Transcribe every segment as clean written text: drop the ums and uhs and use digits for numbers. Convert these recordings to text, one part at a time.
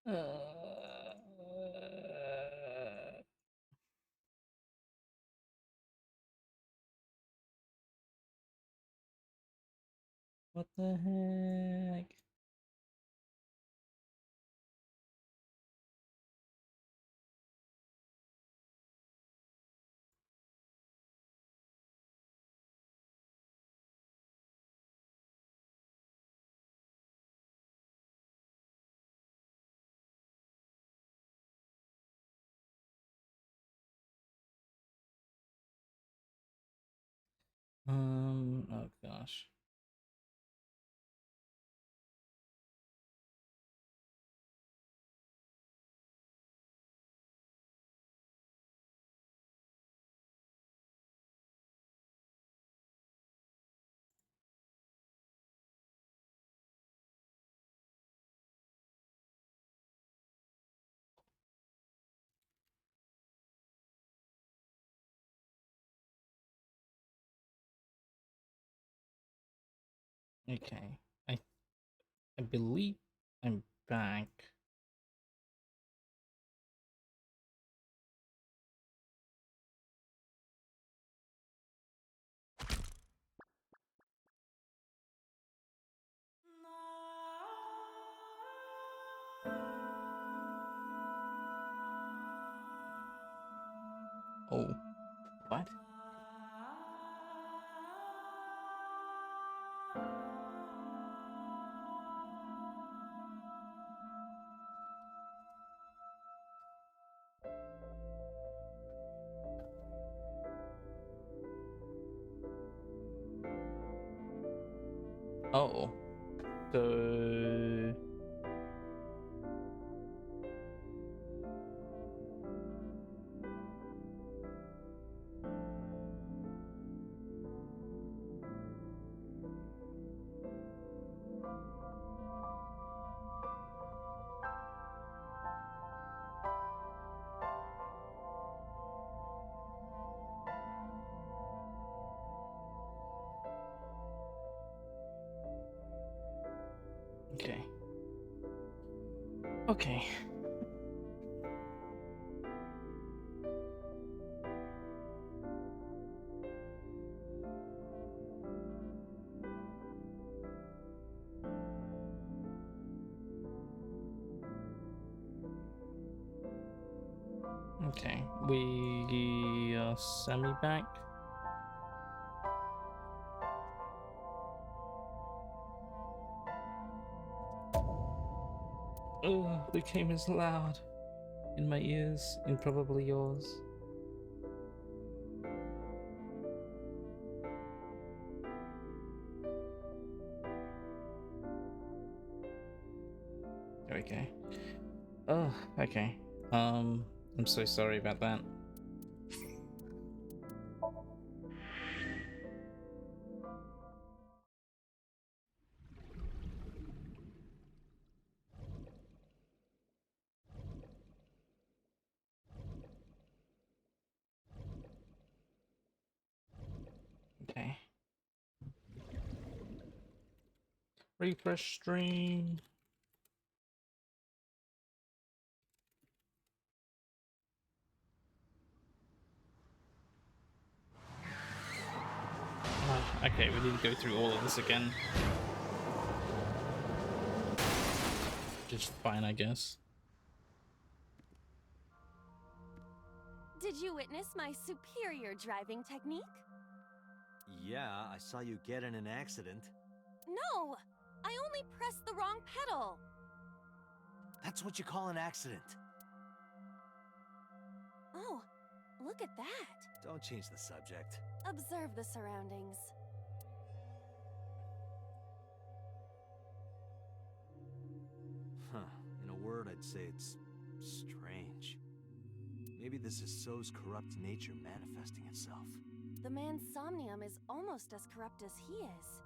Uh, what the heck? Oh gosh. Okay. I believe I'm back. Oh, what? Oh, so okay. Okay. Okay. We are semi back. Oh, the game is loud in my ears and probably yours. There we go. Oh, okay. I'm so sorry about that. Okay. Refresh stream. Okay, we need to go through all of this again. Just fine, I guess. Did you witness my superior driving technique? Yeah, I saw you get in an accident. No! I only pressed the wrong pedal! That's what you call an accident. Oh, look at that! Don't change the subject. Observe the surroundings. Huh. In a word, I'd say it's strange. Maybe this is So's corrupt nature manifesting itself. The man Somnium is almost as corrupt as he is.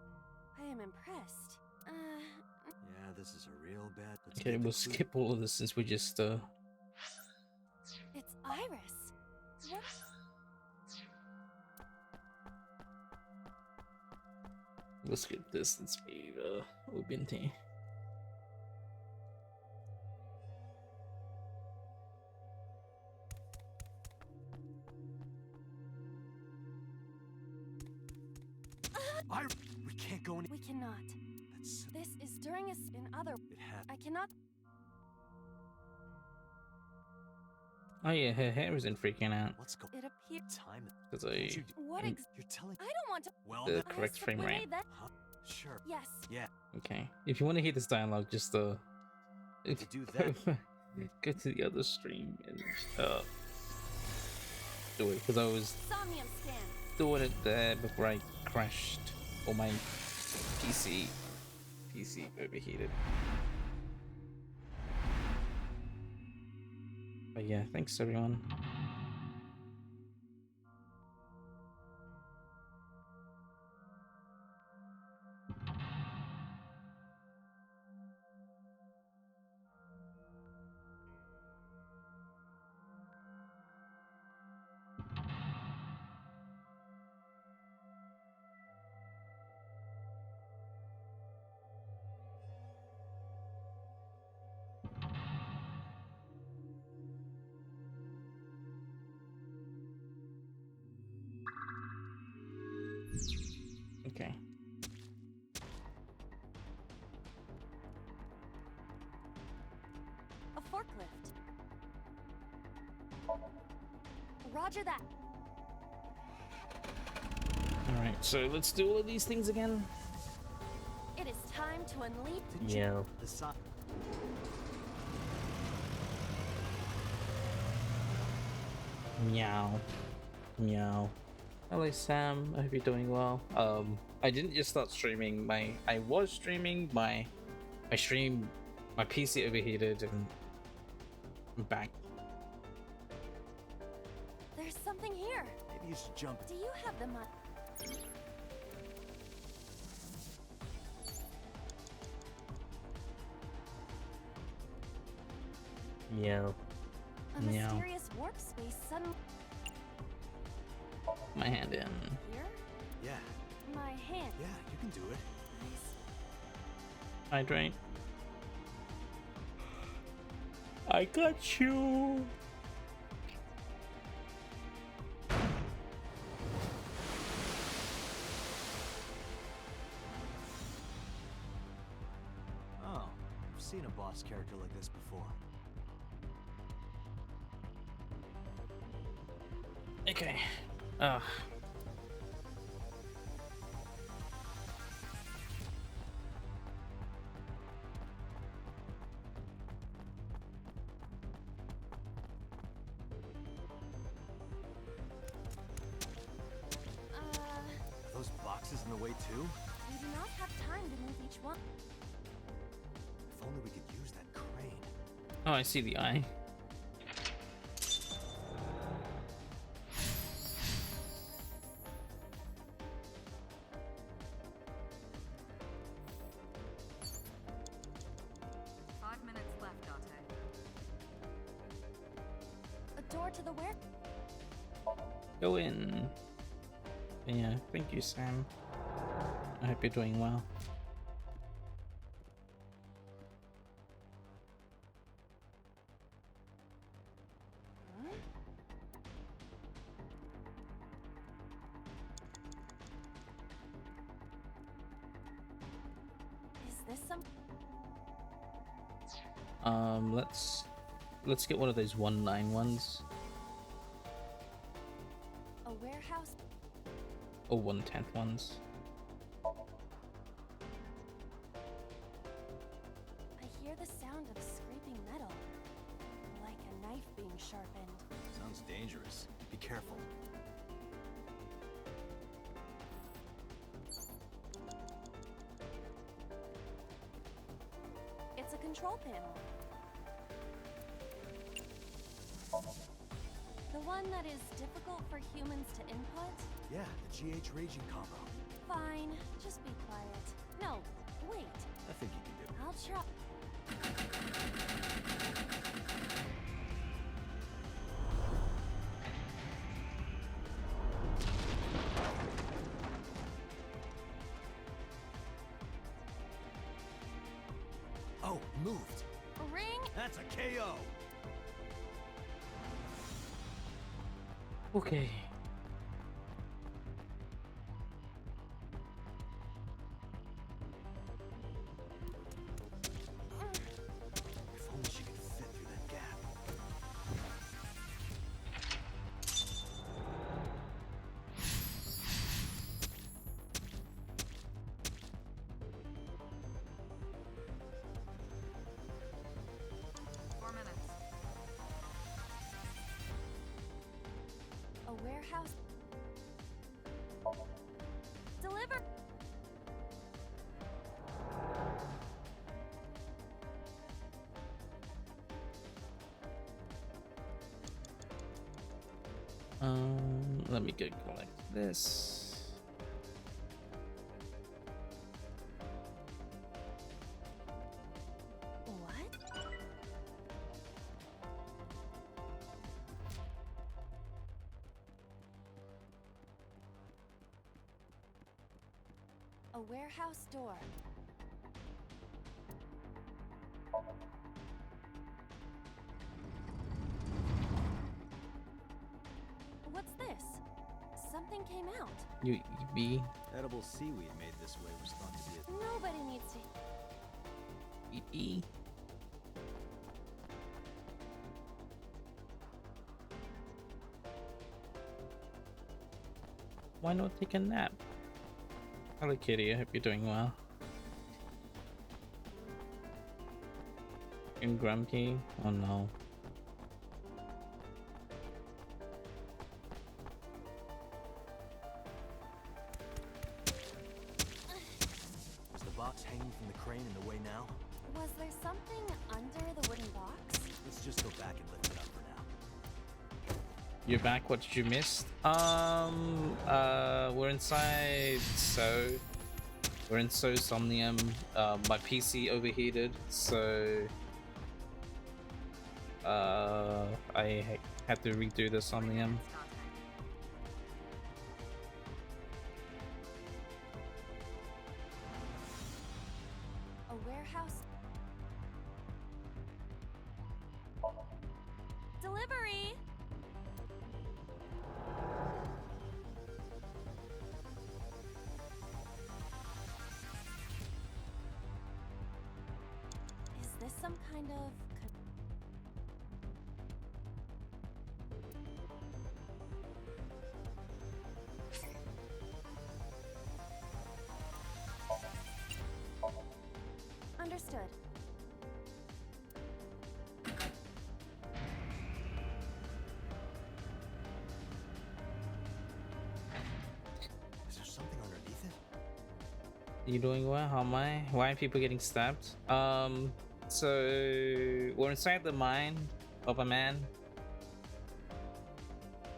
I am impressed. Yeah, this is a real bad... Okay, we'll skip all of this since we just It's Iris. What? we'll skip this since we've been here. is in other. It had. I cannot. Oh yeah, her hair isn't freaking out What's going? It appears. Time. because Can't you What am You're telling. I don't want to. Well, the then. correct frame we rate. made that. Huh? Sure. Yes. Yeah. Okay, if you want to hear this dialogue, just To do that. go to the other stream and do it because I was Somnium scan. doing it there before I crashed or my PC overheated. But yeah, thanks everyone. Okay. A forklift. Roger that. Alright, so let's do all of these things again. It is time to unleash. Yeah. The sign. Meow. Meow. Hello Sam, I hope you're doing well. I didn't just start streaming. I was streaming, my stream, my PC overheated and I'm back. There's something here. Maybe you should jump. Do you have the money? Meow. A Meow. mysterious warp space suddenly My hand in. here. Yeah. My hand. Yeah. You can do it. Nice. Hydrate. I got you. Oh, I've seen a boss character like this before. Okay. Are those boxes in the way too? We do not have time to move each one. If only we could use that crane. Oh, I see the eye. A door to the where? Go in. Yeah, thank you, Sam. I hope you're doing well. Huh? Is this some? Let's get one of those 1-9 ones A warehouse? or 1/10 ones. I hear the sound of scraping metal, like a knife being sharpened. Sounds dangerous. Be careful. It's a control panel. The one that is difficult for humans to input? Yeah, the GH raging combo. Fine, just be quiet. No, wait. I think you can do it. I'll try. Oh, moved. Ring? That's a KO. Okay. Let me go collect this. What? A warehouse door. What's this? Something came out. You be Edible seaweed made this way was thought to be a... Nobody needs to. be. Why not take a nap? Hello, Kitty. I hope you're doing well. And grumpy? Oh no. Is the box hanging from the crane in the way now? Was there something under the wooden box? Let's just go back and lift it up for now. You're back. What did you miss? We're inside. We're in Somnium. My PC overheated, so I had to redo the Somnium. A warehouse. Delivery! Is this some kind of... Understood. Is there something underneath it? You doing well? How am I? Why are people getting stabbed? So we're inside the mind of a man,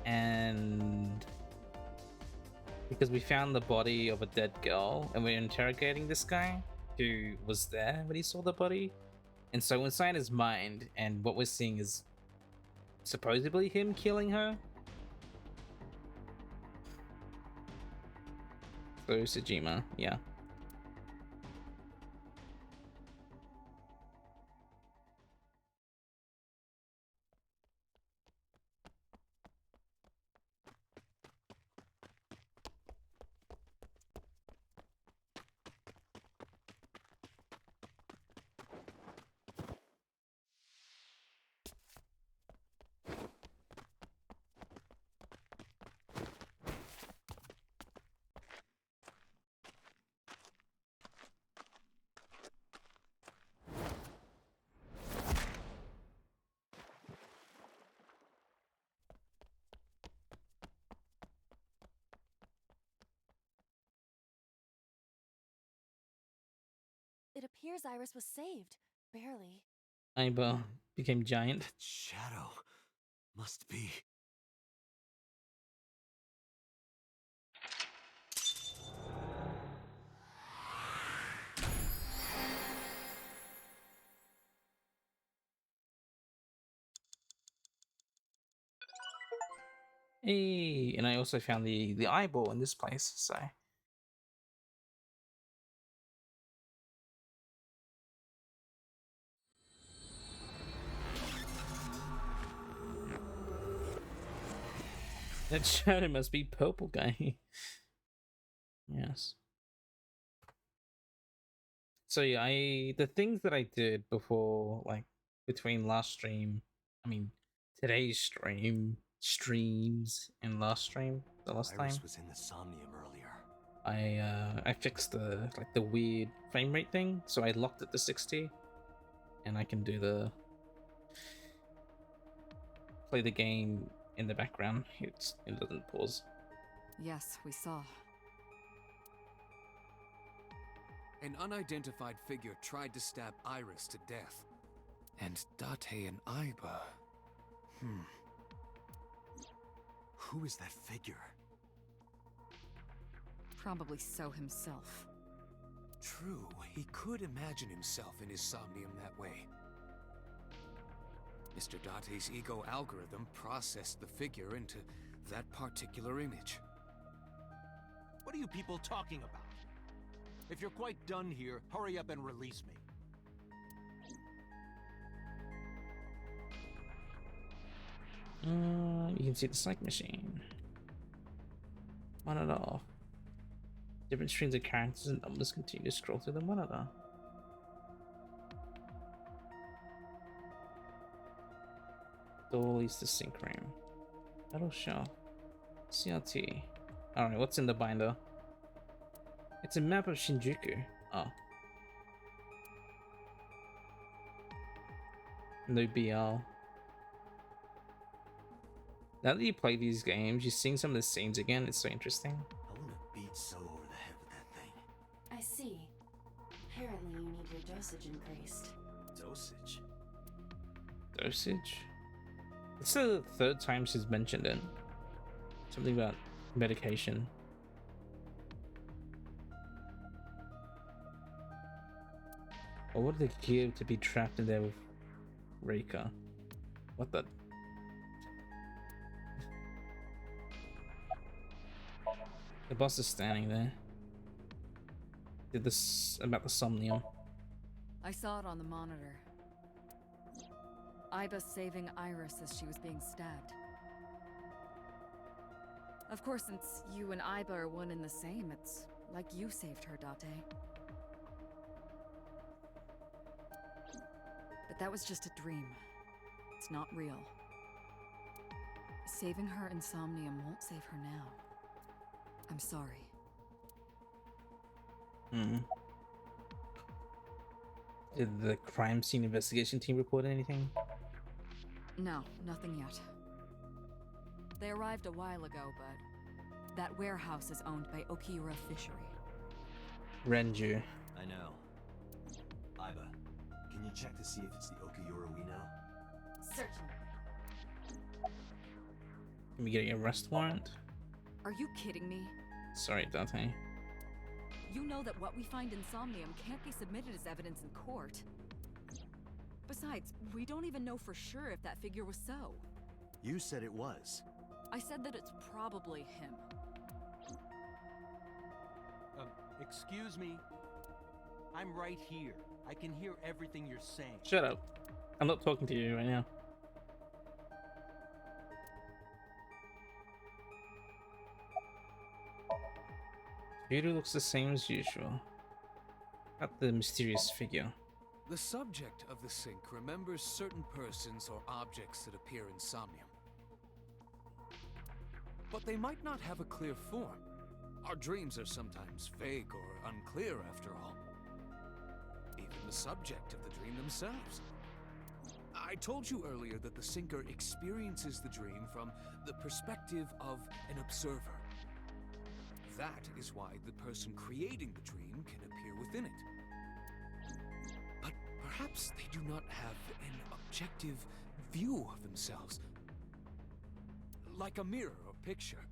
and because we found the body of a dead girl, and we're interrogating this guy who was there when he saw the body, and so inside his mind, and what we're seeing is supposedly him killing her. So Sejima, yeah. It appears Iris was saved. Barely. Aiba became giant. Shadow must be... Hey, and I also found the eyeball in this place, so that shadow must be purple guy. Yes. So yeah, the things that I did before, like between last stream, I mean today's streams and last stream, the last Iris time, was in the Somnium earlier. I fixed the weird frame rate thing, so I locked it to 60, and I can do play the game in the background. It doesn't pause. Yes, we saw. An unidentified figure tried to stab Iris to death. And Date and Aiba... Who is that figure? Probably so himself. True, he could imagine himself in his somnium that way. Mr. Date's ego algorithm processed the figure into that particular image. What are you people talking about? If you're quite done here, hurry up and release me. You can see the psych machine. Monitor off. Different streams of characters and numbers continue to scroll through the monitor. Door leads to sync room. Metal shelf. CRT. Alright, what's in the binder? It's a map of Shinjuku. Oh. No BL. Now that you play these games, you're seeing some of the scenes again. It's so interesting. I want to beat so over the head with that thing. I see. Apparently you need your dosage increased. Dosage? Dosage? It's the third time she's mentioned it. Something about medication. Or what did they give to be trapped in there with Reika? What the? The boss is standing there. Did this about the Somnium. I saw it on the monitor. Iba saving Iris as she was being stabbed. Of course, since you and Iba are one and the same, it's like you saved her, Date. But that was just a dream. It's not real. Saving her in Somnium won't save her now. I'm sorry. Did the crime scene investigation team report anything? No, nothing yet. They arrived a while ago, but that warehouse is owned by Okiura Fishery. Renju. I know. Iba, can you check to see if it's the Okiura we know? Certainly. Can we get an arrest warrant? Are you kidding me? Sorry, Date. You know that what we find in Somnium can't be submitted as evidence in court. Besides, we don't even know for sure if that figure was so. You said it was. I said that it's probably him. Excuse me? I'm right here. I can hear everything you're saying. Shut up. I'm not talking to you right now. Computer looks the same as usual. Not the mysterious figure. The subject of the sync remembers certain persons or objects that appear in Somnium. But they might not have a clear form. Our dreams are sometimes vague or unclear after all. Even the subject of the dream themselves. I told you earlier that the syncer experiences the dream from the perspective of an observer. That is why the person creating the dream can appear within it. But perhaps they do not have an objective view of themselves. Like a mirror or picture.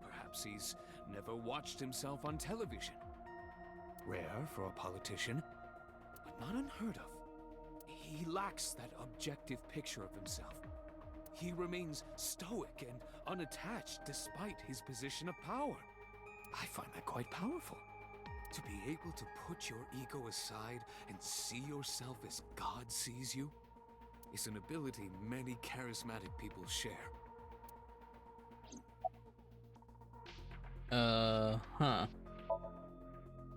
Perhaps he's never watched himself on television. Rare for a politician, but not unheard of. He lacks that objective picture of himself. He remains stoic and unattached despite his position of power. I find that quite powerful. To be able to put your ego aside and see yourself as God sees you is an ability many charismatic people share.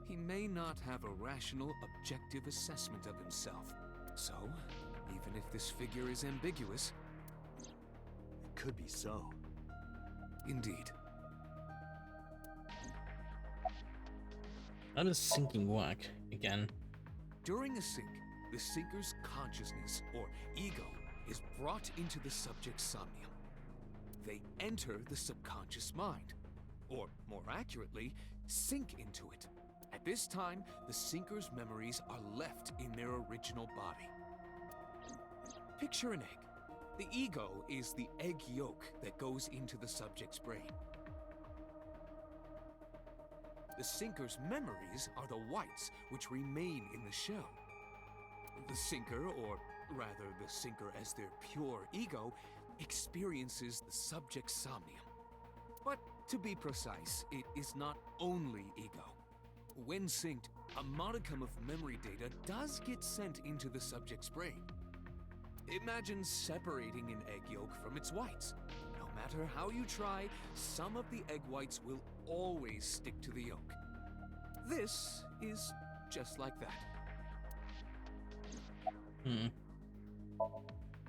He may not have a rational, objective assessment of himself. So, even if this figure is ambiguous, It could be so. indeed. How does syncing work again? During a sync, the syncer's consciousness, or ego, is brought into the subject's somnium. They enter the subconscious mind, or more accurately, sink into it. At this time, the syncer's memories are left in their original body. Picture an egg. The ego is the egg yolk that goes into the subject's brain. The sinker's memories are the whites which remain in the shell. The sinker, or rather the sinker as their pure ego, experiences the subject's somnium. But to be precise, it is not only ego. When synced, a modicum of memory data does get sent into the subject's brain. Imagine separating an egg yolk from its whites. No matter how you try, some of the egg whites will always stick to the yolk. This is just like that.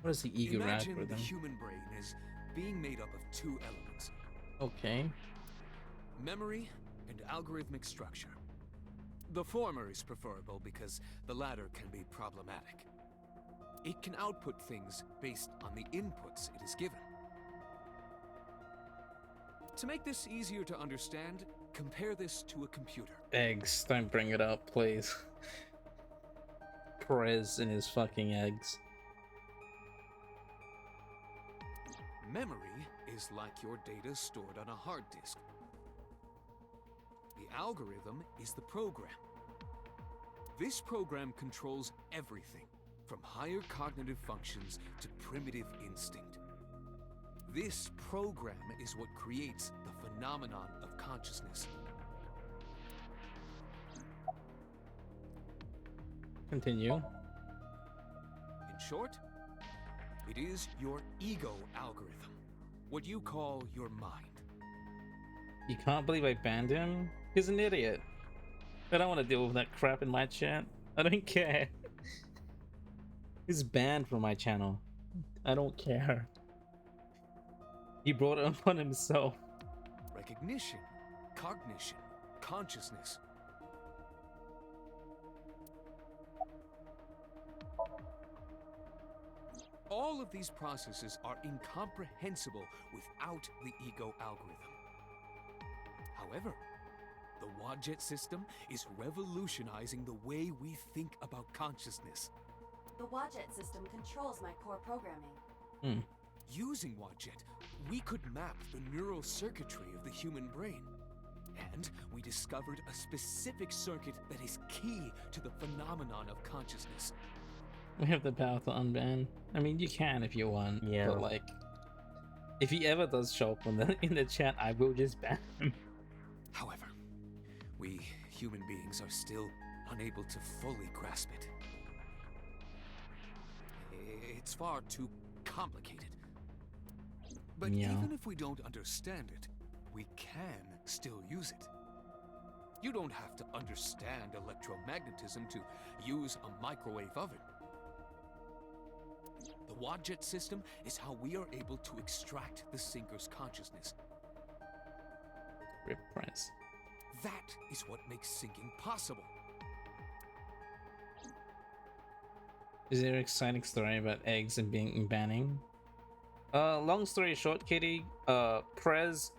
What is the ego Imagine the algorithm? human brain is being made up of two elements: Okay. memory and algorithmic structure. The former is preferable because the latter can be problematic. It can output things based on the inputs it is given. To make this easier to understand, compare this to a computer. Eggs. Don't bring it up, please. Perez and his fucking eggs. Memory is like your data stored on a hard disk. The algorithm is the program. This program controls everything, from higher cognitive functions to primitive instinct. This program is what creates the phenomenon of consciousness. Continue. In short, it is your ego algorithm, what you call your mind. You can't believe I banned him? He's an idiot. I don't want to deal with that crap in my chat. I don't care. He's banned from my channel. I don't care. He brought it upon himself. Recognition, cognition, consciousness. All of these processes are incomprehensible without the ego algorithm. However, the Wadjet system is revolutionizing the way we think about consciousness. The Wadjet system controls my core programming. Using Wadjet, we could map the neural circuitry of the human brain. And we discovered a specific circuit that is key to the phenomenon of consciousness. We have the power to unban. I mean, you can if you want. Yeah. But like, if he ever does show up in the chat, I will just ban him. However, we human beings are still unable to fully grasp it. It's far too complicated. But Yeah. even if we don't understand it, we can still use it. You don't have to understand electromagnetism to use a microwave oven. The Wadjet system is how we are able to extract the sinker's consciousness. Rip Press. That is what makes syncing possible. Is there an exciting story about eggs and being banning? Long story short, Kitty, Prez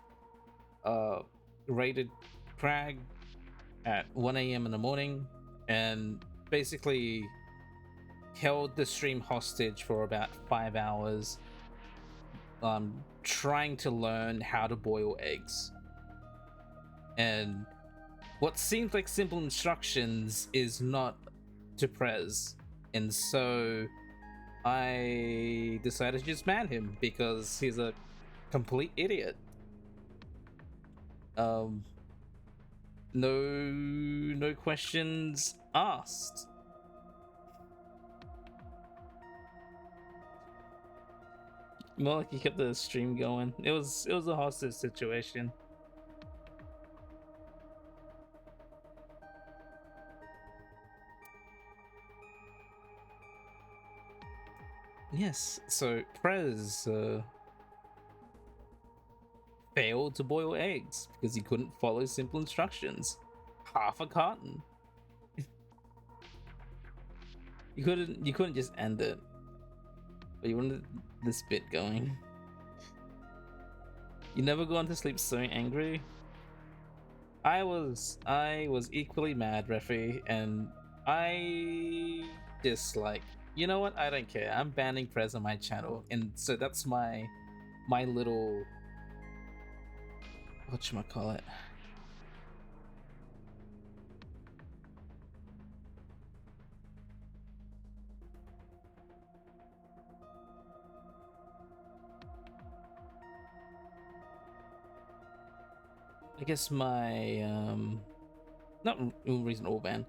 raided Prague at 1 a.m. in the morning and basically held the stream hostage for about 5 hours, trying to learn how to boil eggs. And what seems like simple instructions is not to Prez. And so I decided to just ban him because he's a complete idiot. No questions asked. More like he kept the stream going. It was a hostage situation. Yes, so Prez failed to boil eggs because he couldn't follow simple instructions. Half a carton. You couldn't just end it. But you wanted this bit going. You never gone to sleep so angry? I was equally mad, Refi, and I just like You know what? I don't care. I'm banning Prez on my channel, and so that's my little whatchamacallit. I guess my not reason or ban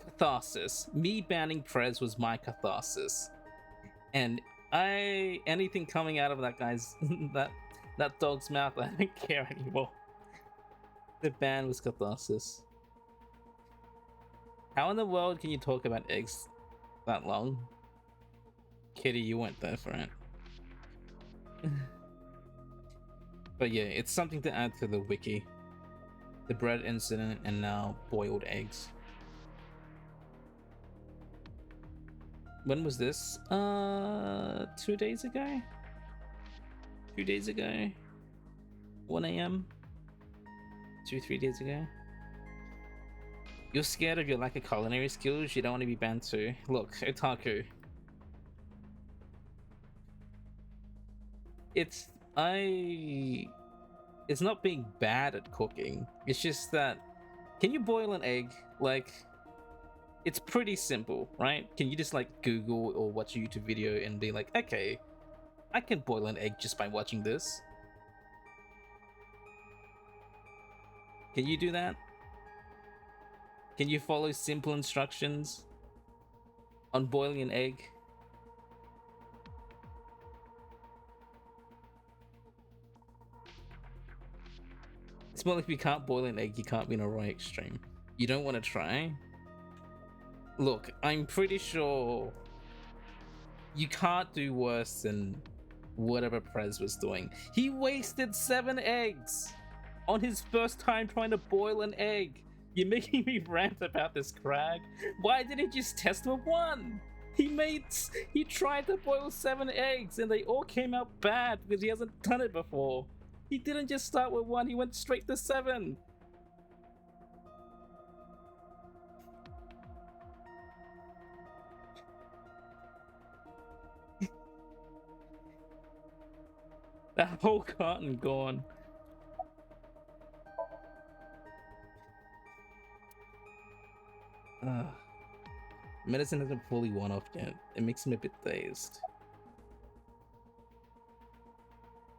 catharsis. Me banning Prez was my catharsis, and anything coming out of that guy's that dog's mouth, I don't care anymore. The ban was catharsis. How in the world can you talk about eggs that long? Kitty, you went there for it. But yeah, it's something to add to the wiki. The bread incident and now boiled eggs. When was this? 2 days ago? 2 days ago? 1 a.m? 2-3 days ago? You're scared of your lack of culinary skills, you don't want to be banned too. Look, otaku. It's not being bad at cooking. It's just that, can you boil an egg? Like, it's pretty simple, right? Can you just like Google or watch a YouTube video and be like, okay, I can boil an egg just by watching this? Can you do that? Can you follow simple instructions on boiling an egg? It's more like if you can't boil an egg, you can't be in a Roy extreme. You don't want to try? Look, I'm pretty sure you can't do worse than whatever Prez was doing. He wasted 7 eggs on his first time trying to boil an egg. You're making me rant about this, Crag. Why didn't he just test with 1? He tried to boil 7 eggs and they all came out bad because he hasn't done it before. He didn't just start with 1, he went straight to 7. That whole carton gone. Medicine hasn't fully worn off yet. It makes him a bit dazed.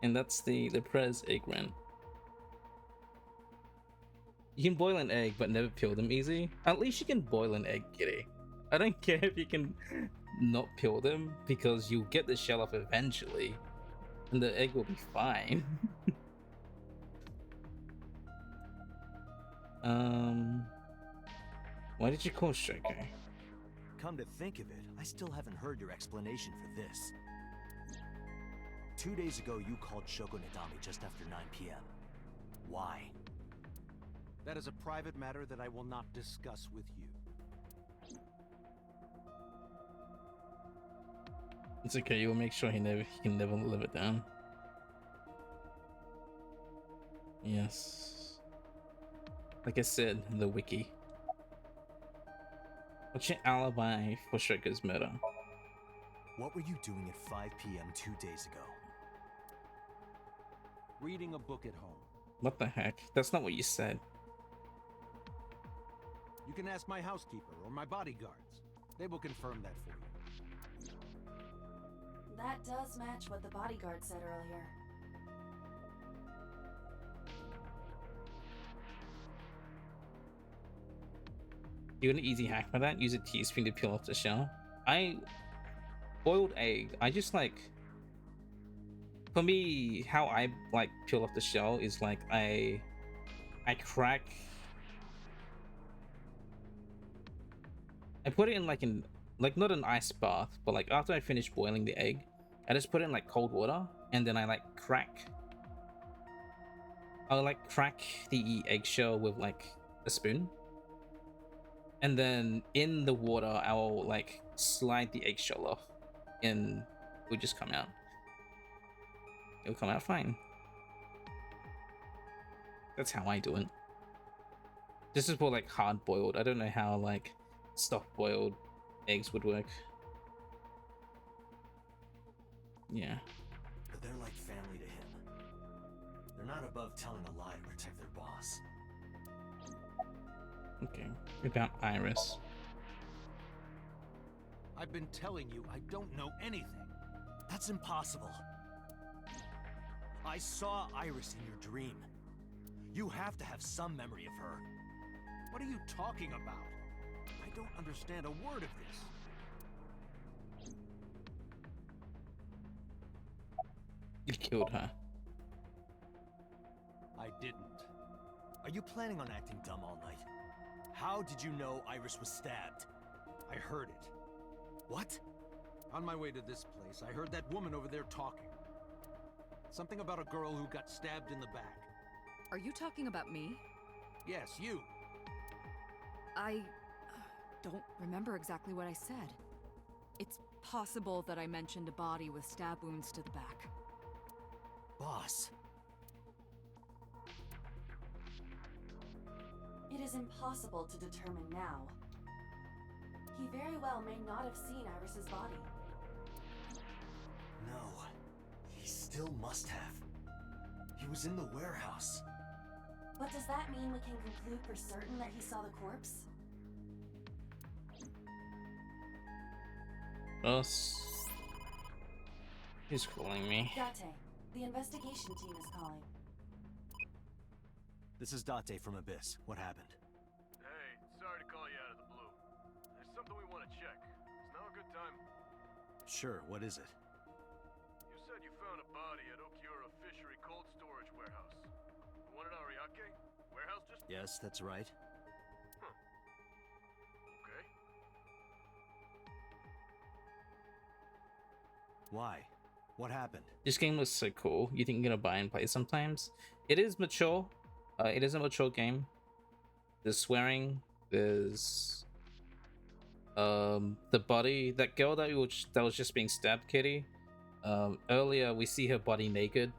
And that's the Prez egg rant. You can boil an egg but never peel them easy. At least you can boil an egg, Kitty. I don't care if you can not peel them because you'll get the shell off eventually and the egg will be fine. Why did you call Shoko? Come to think of it, I still haven't heard your explanation for this. 2 days ago, you called Shoko Nadami just after 9 p.m. Why? That is a private matter that I will not discuss with you. It's okay, you'll make sure he can never live it down. Yes. Like I said, the wiki. What's your alibi for Shoko's murder? What were you doing at 5 p.m. 2 days ago? Reading a book at home. What the heck? That's not what you said. You can ask my housekeeper or my bodyguards. They will confirm that for you. That does match what the bodyguard said earlier. You want an easy hack for that? Use a teaspoon to peel off the shell. Boiled egg, I just like, for me, how I like peel off the shell is like I crack, I put it in like not an ice bath, but like after I finish boiling the egg, I just put it in like cold water and then I like crack. I'll like crack the eggshell with like a spoon. And then in the water, I'll like slide the eggshell off and it'll just come out. It'll come out fine. That's how I do it. This is for like hard boiled. I don't know how like soft boiled eggs would work. Yeah. but they're like family to him. They're not above telling a lie to protect their boss. Okay. About Iris. I've been telling you I don't know anything. That's impossible. I saw Iris in your dream. You have to have some memory of her. What are you talking about? I don't understand a word of this. You killed her. I didn't. Are you planning on acting dumb all night? How did you know Iris was stabbed? I heard it. What? On my way to this place, I heard that woman over there talking. Something about a girl who got stabbed in the back. Are you talking about me? Yes, you. I don't remember exactly what I said. It's possible that I mentioned a body with stab wounds to the back. Boss. It is impossible to determine now. He very well may not have seen Iris's body. No. He still must have. He was in the warehouse. But does that mean we can conclude for certain that he saw the corpse? Us. He's calling me. Date, the investigation team is calling. This is Date from Abyss. What happened? Hey, sorry to call you out of the blue. There's something we want to check. Is now a good time? Sure, what is it? You said you found a body at Okiura Fishery Cold Storage Warehouse. The one at Ariake? Warehouse just... Yes, that's right. Okay. Why? What happened? This game looks so cool. You think you're gonna buy and play sometimes? It is mature. It is a mature game. There's swearing. There's the body. That girl that was just being stabbed, Kitty. Earlier we see her body naked.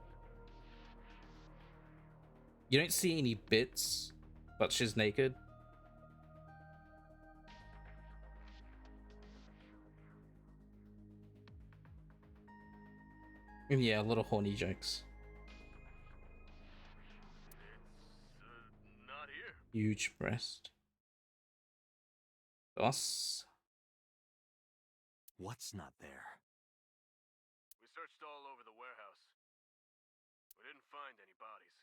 You don't see any bits, but she's naked. And yeah, a little horny jokes. It's not here. Huge breast. Boss. What's not there? We searched all over the warehouse. We didn't find any bodies.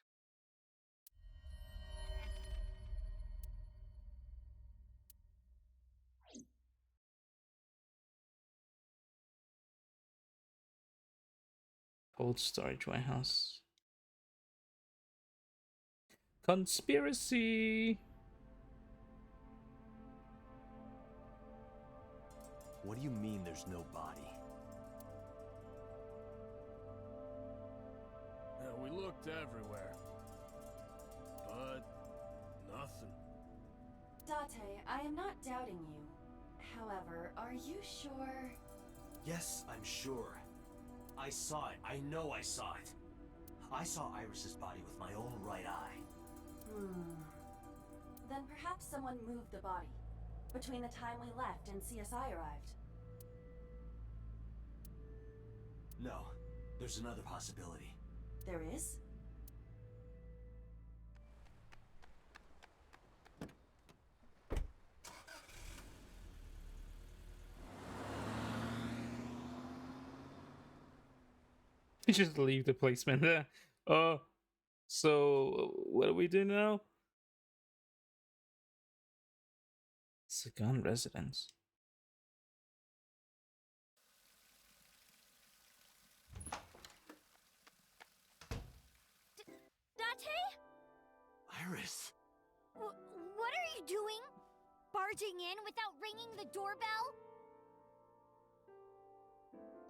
Cold storage warehouse. Conspiracy. What do you mean there's no body? Yeah, we looked everywhere. But... nothing. Date, I am not doubting you. However, are you sure? Yes, I'm sure. I saw it. I know I saw it. I saw Iris's body with my own right eye. Then perhaps someone moved the body between the time we left and CSI arrived. No, there's another possibility. There is? You just leave the placement there. So what do we do now? Sagan residence. Date? Iris! What are you doing? Barging in without ringing the doorbell?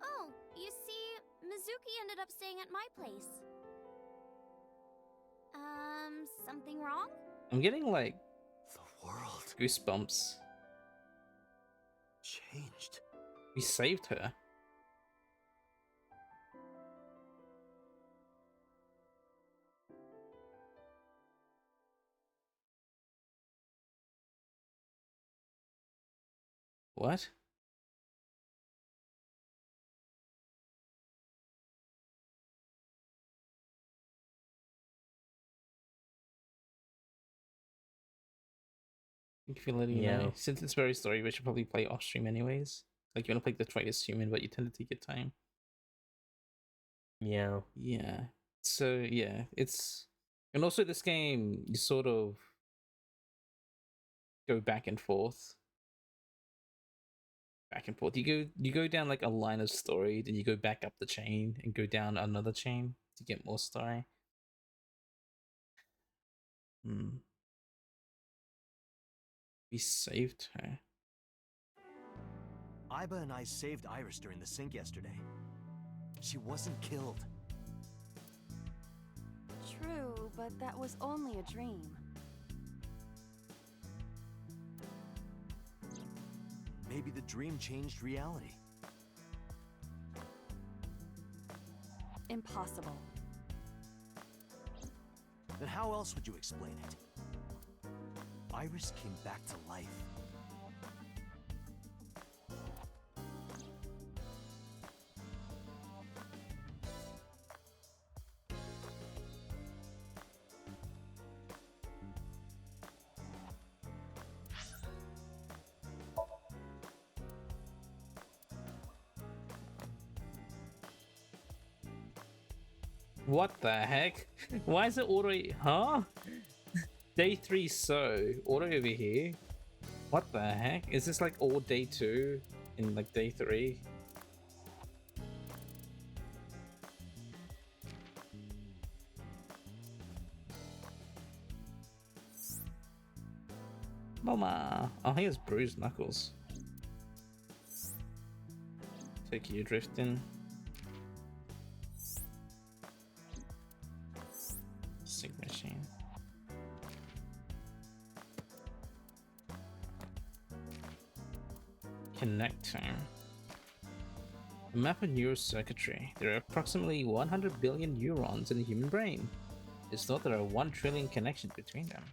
Oh, you see, Mizuki ended up staying at my place. Something wrong? I'm getting like The world goosebumps. changed. We saved her. What? Thank you for letting me know. Since it's very story, we should probably play off stream anyways. Like you want to play the Trader's Human, but you tend to take your time. Yeah. Yeah. So yeah, it's and also this game you sort of go back and forth. Back and forth. You go down like a line of story, then you go back up the chain and go down another chain to get more story. We saved her. Iba and I saved Iris during the sink yesterday. She wasn't killed. True, but that was only a dream. Maybe the dream changed reality. Impossible. Then how else would you explain it? Iris came back to life. What the heck? Why is it auto? Huh? Day 3 so auto over here. What the heck? Is this like all day 2 in like day 3? Mama. Oh, he has bruised knuckles. Take you drifting. Sync machine. Connector. A map of neurocircuitry. There are approximately 100 billion neurons in the human brain. It's thought there are 1 trillion connections between them.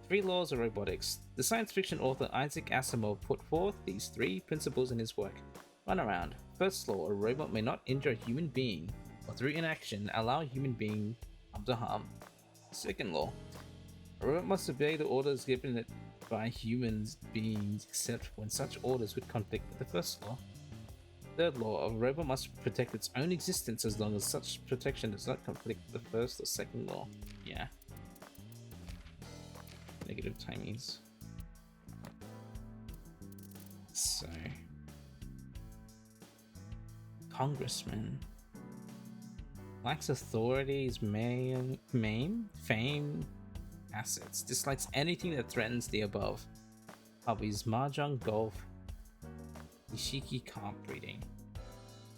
3 laws of robotics. The science fiction author Isaac Asimov put forth these 3 principles in his work. Runaround. First law, a robot may not injure a human being, or through inaction, allow a human being to harm. Second law, a robot must obey the orders given it by human beings except when such orders would conflict with the first law. Third law, a robot must protect its own existence as long as such protection does not conflict with the first or second law. Yeah. Negative timies. So... Congressman. Lacks authorities, fame, assets. Dislikes anything that threatens the above. Hobbies: mahjong, golf, Ishiki carp breeding.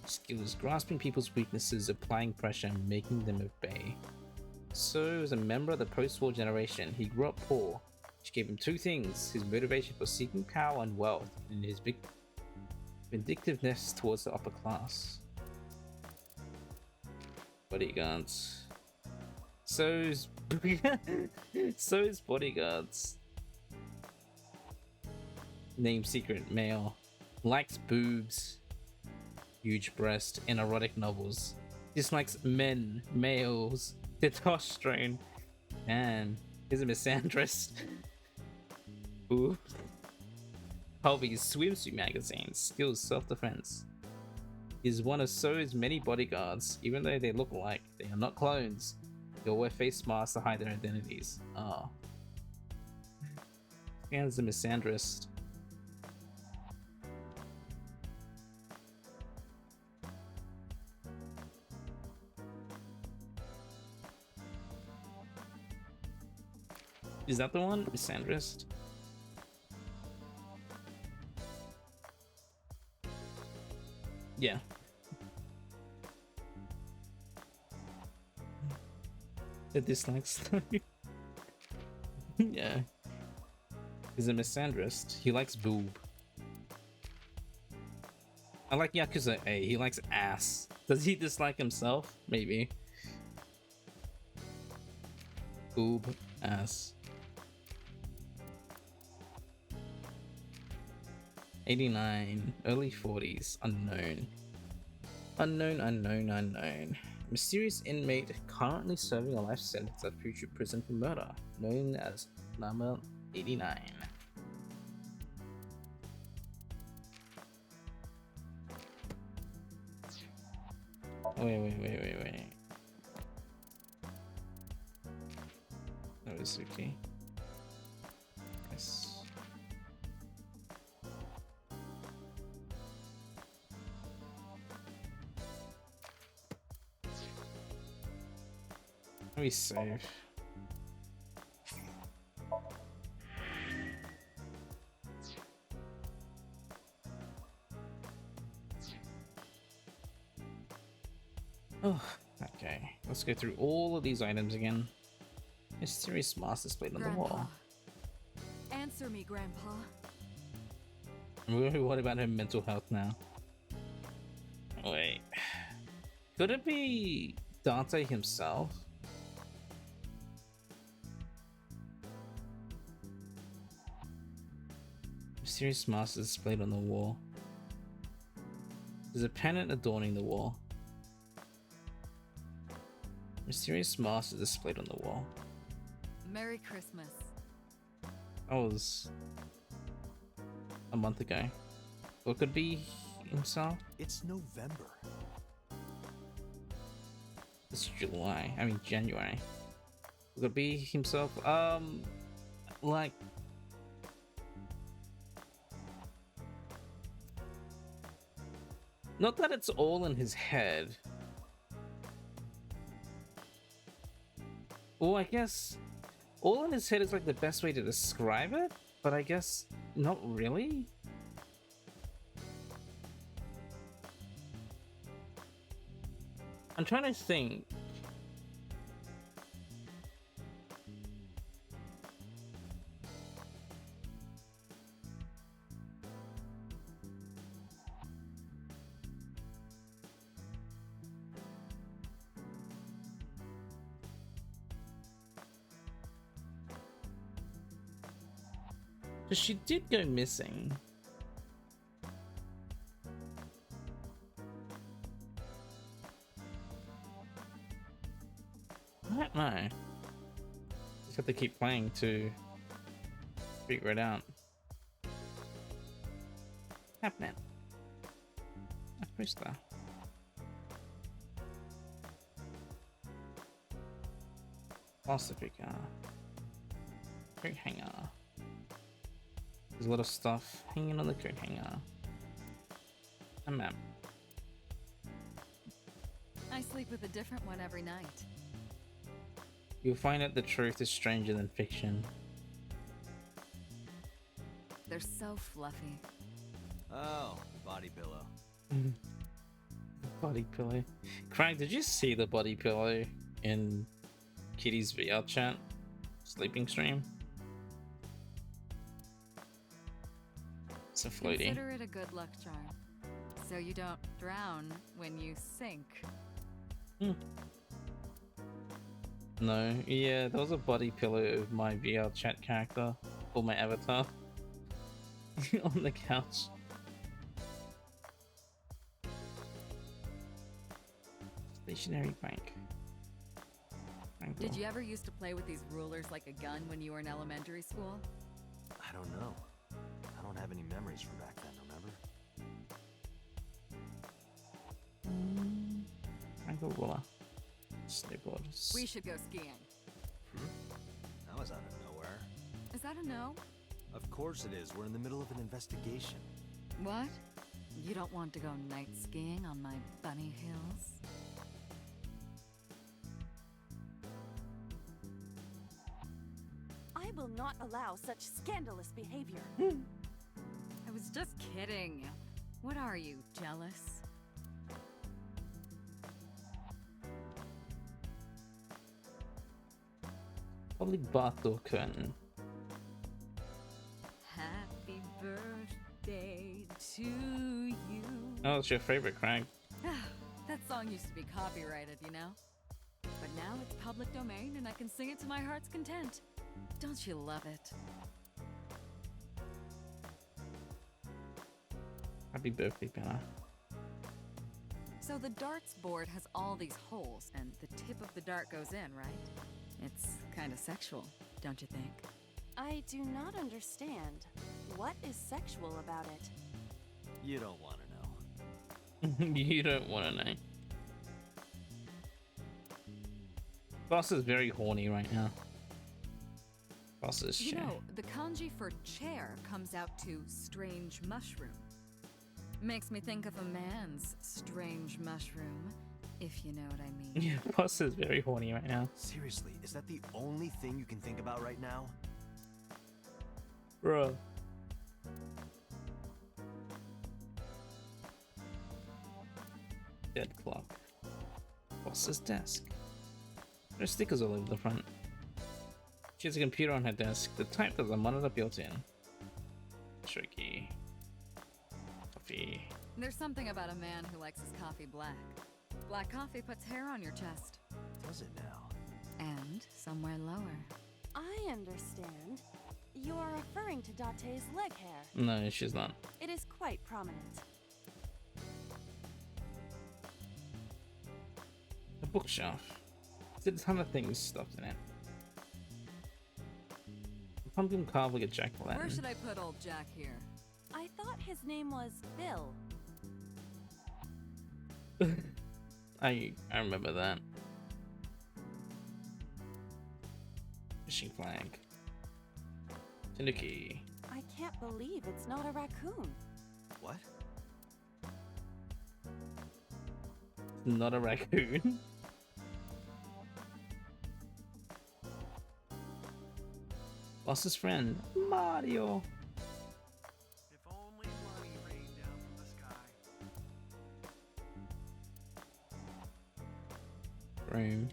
Skills: grasping people's weaknesses, applying pressure, and making them obey. So, as a member of the post-war generation, he grew up poor, which gave him 2 things: his motivation for seeking power and wealth, and his big vindictiveness towards the upper class. Bodyguards. So's bodyguards. Name secret male. Likes boobs, huge breast, and erotic novels. Dislikes men, males, testosterone, and is a misandrist. Ooh. Hobbies: swimsuit magazines. Skills: self-defense. Is one of So's many bodyguards. Even though they look alike, they are not clones. They'll wear face masks to hide their identities. Oh. Scan's a misandrist. Is that the one? Misandrist? Yeah. The dislikes. Yeah. He's a misandrist. He likes boob. I like Yakuza A. He likes ass. Does he dislike himself? Maybe. Boob, ass. 89, early 40s, unknown. Unknown. Mysterious inmate currently serving a life sentence at future prison for murder. known as number 89. Wait. That was okay. Yes. Let me save. Oh, okay. Let's go through all of these items again. Mysterious mask displayed on the wall. Answer me, Grandpa. What about her mental health now? Wait. Could it be Dante himself? Mysterious mask is displayed on the wall. There's a pendant adorning the wall. Mysterious mask is displayed on the wall. Merry Christmas. That was a month ago. What could be himself? It's November. It's July. I mean January. What could be himself? Like not that it's all in his head. Well, I guess all in his head is like the best way to describe it, but I guess not really. I'm trying to think. She did go missing. I don't know. Just have to keep playing to figure it out. Happening. I pressed that. Plastic picker. Coat hanger. There's a lot of stuff hanging on the coat hanger. A map. I sleep with a different one every night. You'll find out the truth is stranger than fiction. They're so fluffy. Oh, body pillow. Body pillow. Craig, did you see the body pillow in Kitty's VR chat sleeping stream? It's a floaty. Consider it a good luck charm, so you don't drown when you sink. No, yeah, there was a body pillow of my VR chat character, or my avatar, on the couch. Stationary bank. Did you ever used to play with these rulers like a gun when you were in elementary school? I don't know. I don't have any memories from back then, remember? Ankle roller. Snowboard. We should go skiing. That was out of nowhere. Is that a no? Of course it is. We're in the middle of an investigation. What? You don't want to go night skiing on my bunny hills? I will not allow such scandalous behavior. I was just kidding. What are you, jealous? Public bath door curtain. Happy birthday to you. Oh, it's your favorite, Craig. That song used to be copyrighted, you know? But now it's public domain and I can sing it to my heart's content. Don't you love it? Happy birthday, Benna. So the darts board has all these holes and the tip of the dart goes in, right? It's kind of sexual. don't you think? I do not understand. What is sexual about it? You don't want to know. You don't want to know. Boss is very horny right now. Boss is You chair. know, the kanji for chair comes out to strange mushroom. Makes me think of a man's strange mushroom, if you know what I mean. Yeah, boss is very horny right now. Seriously, is that the only thing you can think about right now? Bro. Dead clock. Boss's desk. There's stickers all over the front. She has a computer on her desk. The type has a monitor built in. Tricky. Coffee. There's something about a man who likes his coffee black. Black coffee puts hair on your chest. Does it now? And somewhere lower. I understand. You are referring to Date's leg hair. No, she's not. It is quite prominent. A bookshelf. There's a ton of things stuffed in it. A pumpkin carved like a Where jack-o'-lantern. should I put old Jack here? I thought his name was Bill. I remember that. Fishing flag. Tanuki. I can't believe it's not a raccoon. What? Not a raccoon. Boss's friend, Mario. If only money rained down from the sky. Room.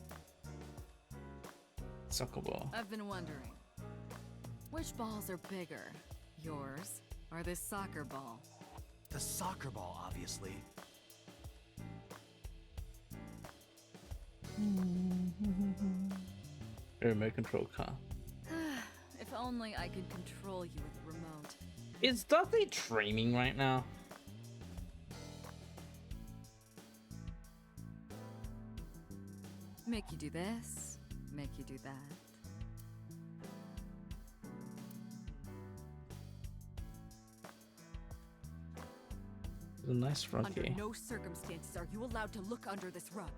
Soccer ball. I've been wondering. Which balls are bigger? Yours or this soccer ball? The soccer ball, obviously. A remote control car. If only I could control you with the remote. Is Dudley dreaming right now? Make you do this, make you do that. It's a nice rug Under here. no circumstances are you allowed to look under this rug.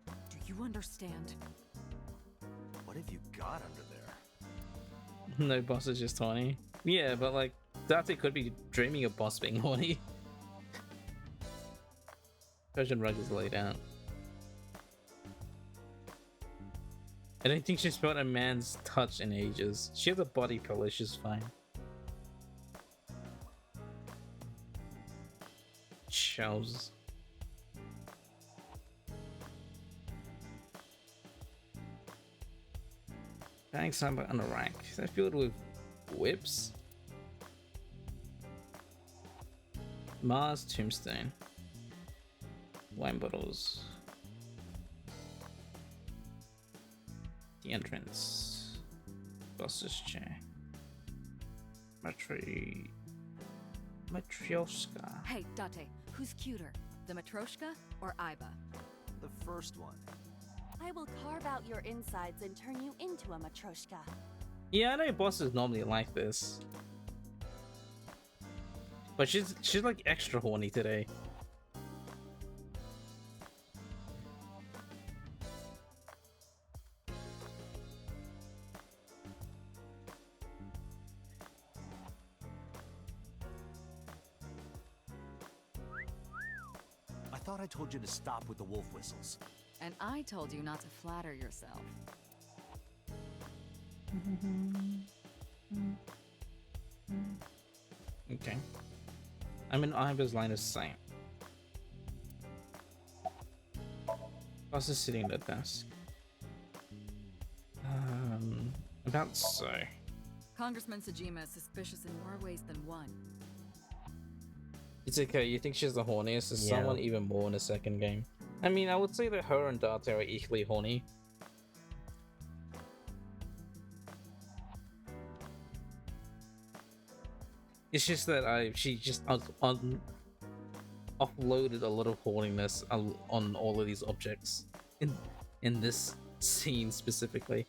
Do you understand? What have you got under there? No, boss is just horny. Yeah, but like, Date could be dreaming of boss being horny. Persian rug is laid out. I don't think she's felt a man's touch in ages. She has a body pillow, she's fine. Shelves. Bags on a rack. Is that filled with whips? Mars tombstone. Wine bottles. The entrance. Boss's chair. Matryoshka. Hey, Date, who's cuter? The Matryoshka or Iba? The first one. I will carve out your insides and turn you into a matryoshka. Yeah, I know boss is normally like this. But she's like extra horny today. I thought I told you to stop with the wolf whistles. And I told you not to flatter yourself. Okay. I'm in Iva's line of sight. Boss is sitting at the desk. About so. Congressman Sajima is suspicious in more ways than one. It's okay, you think she's the horniest? Is Yeah. someone even more in the second game? I mean, I would say that her and Date are equally horny. It's just that she just offloaded a lot of horniness on all of these objects in this scene specifically.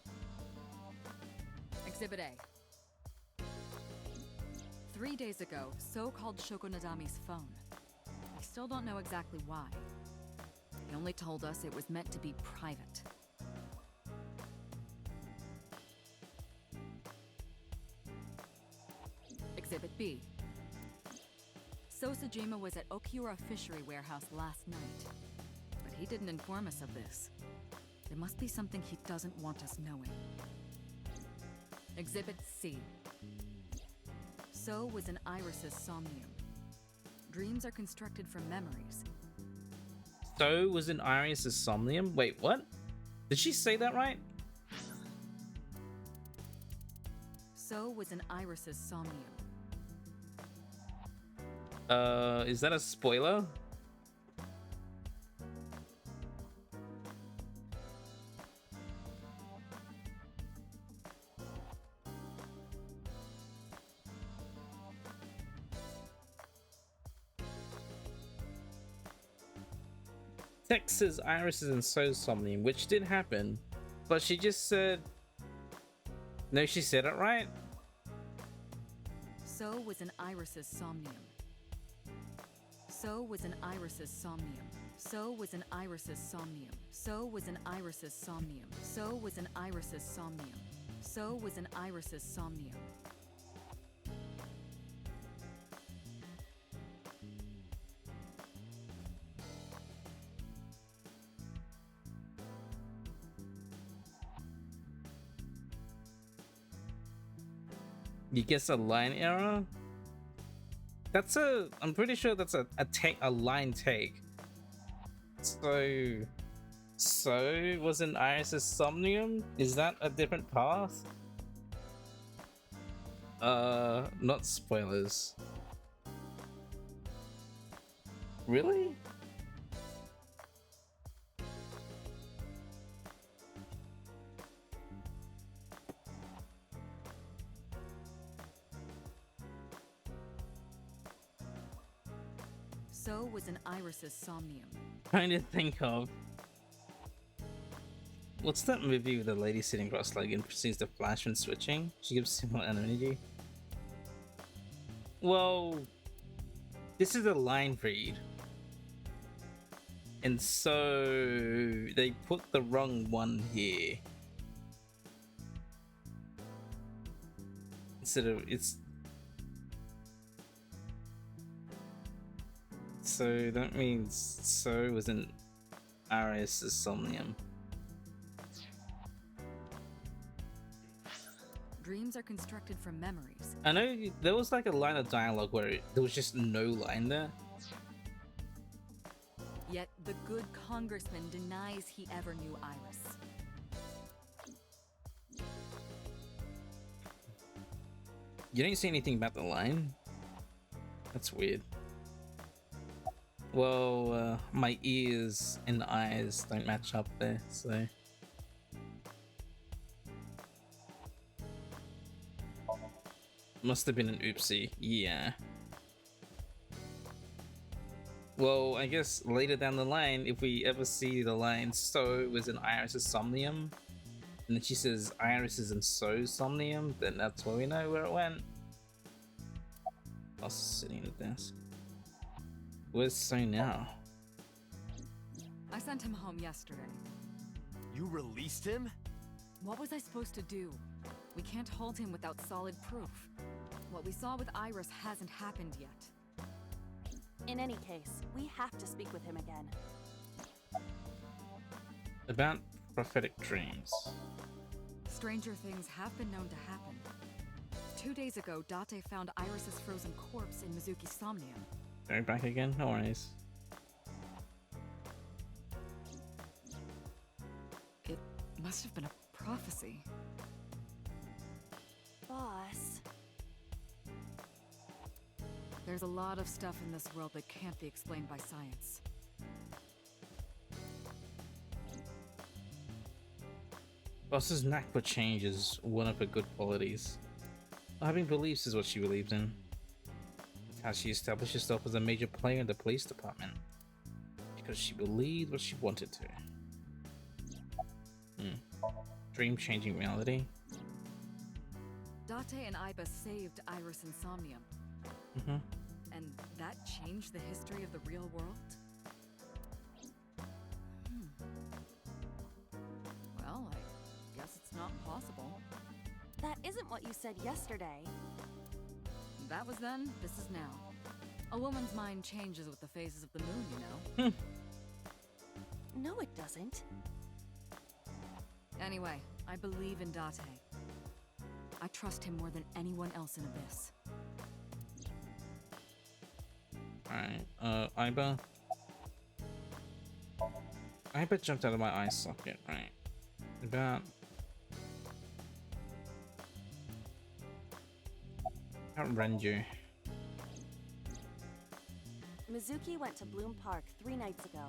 3 days ago, So called Shoko Nadami's phone. We still don't know exactly why. He only told us it was meant to be private. Exhibit B. So Sejima was at Okiura Fishery Warehouse last night, but he didn't inform us of this. There must be something he doesn't want us knowing. Exhibit C. So was in Iris's Somnium. Dreams are constructed from memories. So was in Iris's Somnium? Wait, what? Did she say that right? So was in Iris's Somnium. Is that a spoiler? Text says Iris is in So's Somnium, which did happen, but she just said... No, she said it right? So was in Iris's Somnium. So was in Iris's Somnium. So was in Iris's Somnium. So was in Iris's Somnium. So was in Iris's Somnium. So was in Iris's Somnium. You guess a line error? That's a... I'm pretty sure that's a line take. So was in Iris's Somnium? Is that a different path? Not spoilers. Really? So was in Iris's Somnium. Trying to think of... What's that movie with the lady sitting cross-legged and proceeds to flash when switching? She gives similar energy. Well, this is a line read. And so they put the wrong one here. Instead of it's... So that means So was in Iris's Somnium. Dreams are constructed from memories. I know there was like a line of dialogue where there was just no line there. Yet the good congressman denies he ever knew Iris. You didn't say anything about the line? That's weird. Well, my ears and eyes don't match up there, so... Must have been an oopsie, yeah. Well, I guess later down the line, if we ever see the line So was in Iris's Somnium, and then she says Iris is in So's Somnium, then that's where we know where it went. I was sitting at the desk. Where's So now? I sent him home yesterday. You released him? What was I supposed to do? We can't hold him without solid proof. What we saw with Iris hasn't happened yet. In any case, we have to speak with him again. About prophetic dreams. Stranger things have been known to happen. 2 days ago, Date found Iris's frozen corpse in Mizuki's Somnium. Go back again? No worries. It must have been a prophecy. Boss. There's a lot of stuff in this world that can't be explained by science. Boss's knack for change is one of her good qualities. Having beliefs is what she believes in. It's how she established herself as a major player in the police department. Because she believed what she wanted to. Dream changing reality. Date and Iba saved Iris in Somnium. Mm-hmm. And that changed the history of the real world? Well, I guess it's not possible. That isn't what you said yesterday. That was then, this is now. A woman's mind changes with the phases of the moon, you know? No, it doesn't. Anyway, I believe in Date. I trust him more than anyone else in Abyss. Alright, Iba jumped out of my eye socket, right? About Renju. Mizuki went to Bloom Park 3 nights ago.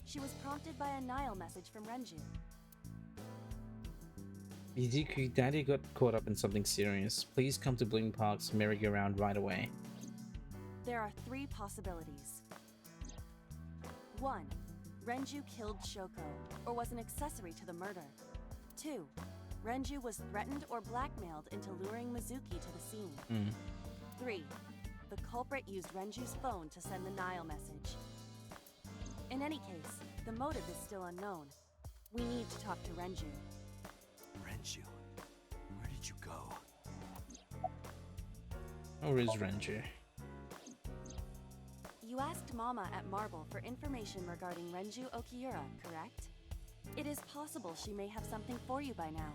She was prompted by a Nile message from Renju. Mizuki, Daddy got caught up in something serious. Please come to Bloom Park's merry-go-round right away. There are 3 possibilities. 1. Renju killed Shoko, or was an accessory to the murder. 2. Renju was threatened or blackmailed into luring Mizuki to the scene. 3. The culprit used Renju's phone to send the Nile message. In any case, the motive is still unknown. We need to talk to Renju. Renju, where did you go? Or is Renju? You asked Mama at Marble for information regarding Renju Okiura, correct? It is possible she may have something for you by now.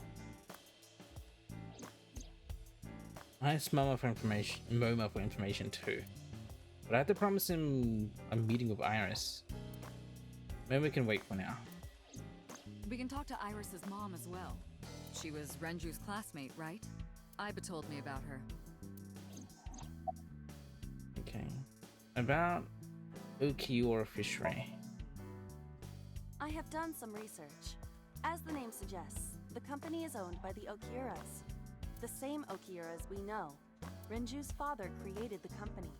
I asked Momo for information too, but I had to promise him a meeting with Iris. Maybe we can wait for now. We can talk to Iris's mom as well. She was Renju's classmate, right? Iba told me about her. Okay. About Ukiura Fishery. I have done some research. As the name suggests, the company is owned by the Okiuras. The same Okiuras we know. Renju's father created the company.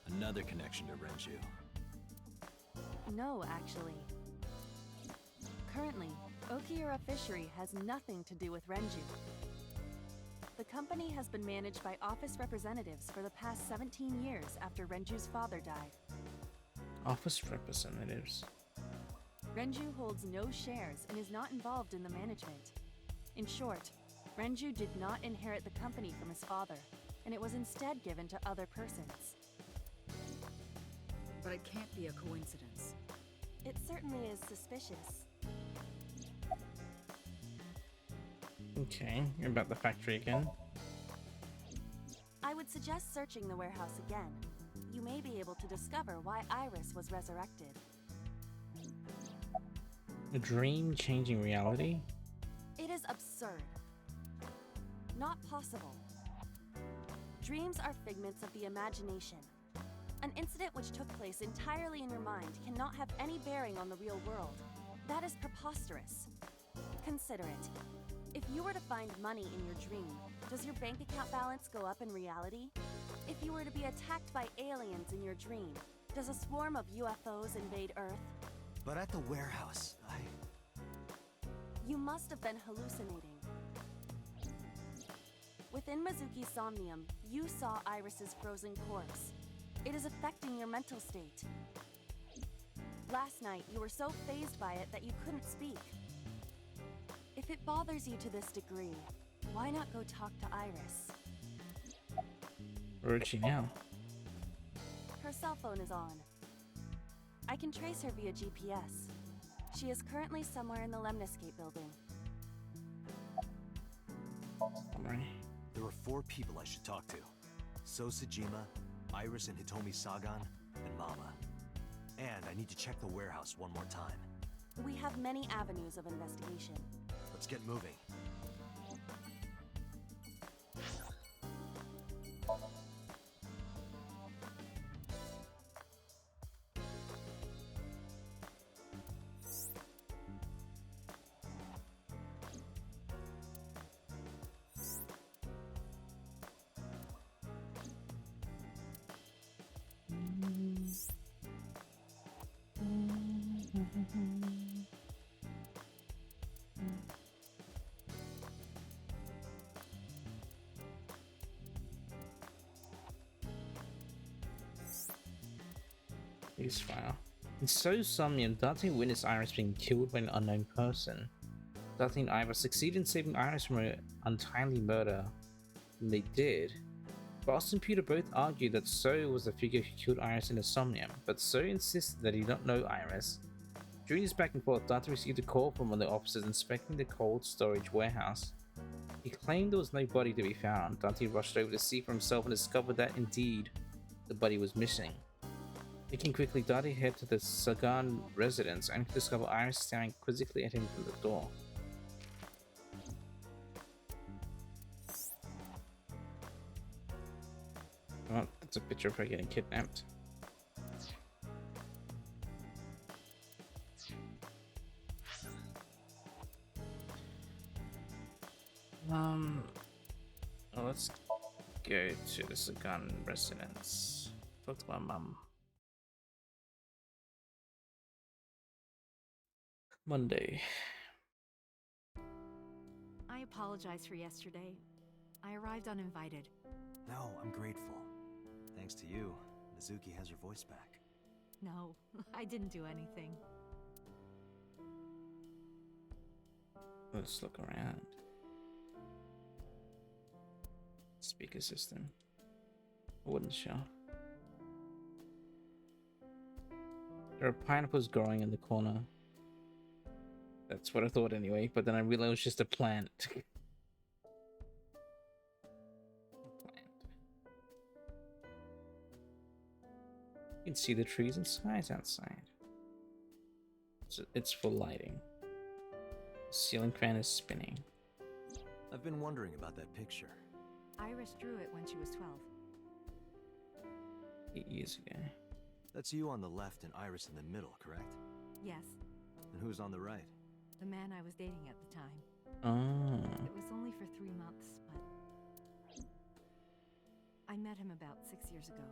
Another connection to Renju. No, actually. Currently, Okiura Fishery has nothing to do with Renju. The company has been managed by office representatives for the past 17 years after Renju's father died. Office representatives. Renju holds no shares and is not involved in the management. In short, Renju did not inherit the company from his father, and it was instead given to other persons. But it can't be a coincidence. It certainly is suspicious. Okay, you're about the factory again. I would suggest searching the warehouse again. You may be able to discover why Iris was resurrected. A dream changing reality? It is absurd. Not possible. Dreams are figments of the imagination. An incident which took place entirely in your mind cannot have any bearing on the real world. That is preposterous. Consider it. If you were to find money in your dream, does your bank account balance go up in reality? If you were to be attacked by aliens in your dream, does a swarm of UFOs invade Earth? But at the warehouse, You must have been hallucinating. Within Mizuki's Somnium, you saw Iris's frozen corpse. It is affecting your mental state. Last night, you were so fazed by it that you couldn't speak. If it bothers you to this degree, why not go talk to Iris? Where is she now? Her cell phone is on. I can trace her via GPS. She is currently somewhere in the Lemniscape building. Alright. there were 4 people I should talk to. Sosajima, Iris and Hitomi Sagan, and Mama. And I need to check the warehouse one more time. We have many avenues of investigation. Let's get moving. Ceasefire. In Somnium, Dante witnessed Iris being killed by an unknown person. Dante and Iris succeed in saving Iris from an untimely murder. And they did. Ross and Peter both argue that So was the figure who killed Iris in Somnium, but So insisted that he did not know Iris. During this back and forth, Dante received a call from one of the officers inspecting the cold storage warehouse. He claimed there was no body to be found. Dante rushed over to see for himself and discovered that indeed the body was missing. Thinking quickly, Dante headed to the Sagan residence and to discover Iris staring quizzically at him from the door. Oh, that's a picture of her getting kidnapped. Well, let's go to the Sagan residence. Talk to my mum. Monday. I apologize for yesterday. I arrived uninvited. No, I'm grateful. Thanks to you, Mizuki has her voice back. No, I didn't do anything. Let's look around. Speaker system. A wooden shelf. There are pineapples growing in the corner. That's what I thought anyway, but then I realized it was just a plant. You can see the trees and skies outside. It's for lighting. The ceiling fan is spinning. I've been wondering about that picture. Iris drew it when she was 12. 8 years ago. That's you on the left and Iris in the middle, correct? Yes, And who's on the right? the man I was dating at the time. Oh. It was only for 3 months, but I met him about 6 years ago.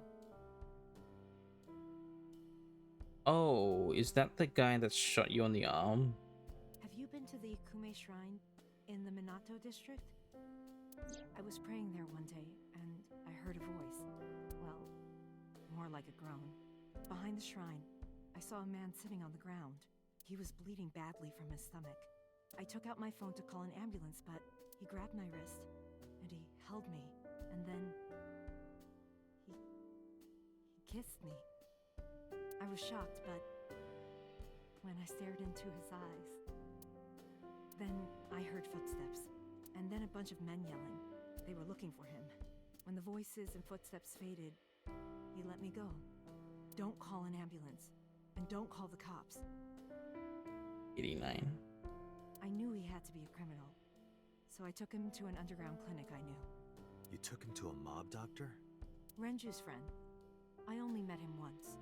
Oh, is that the guy that shot you on the arm? Have you been to the Kume Shrine in the Minato district? I was praying there one day, and I heard a voice. Well, more like a groan. Behind the shrine, I saw a man sitting on the ground. He was bleeding badly from his stomach. I took out my phone to call an ambulance, but he grabbed my wrist, and he held me, and then he kissed me. I was shocked, but when I stared into his eyes, then I heard footsteps, and then a bunch of men yelling. They were looking for him. When the voices and footsteps faded, he let me go. Don't call an ambulance, and don't call the cops. 89. I knew he had to be a criminal, so I took him to an underground clinic I knew. You took him to a mob doctor? Renju's friend. I only met him once.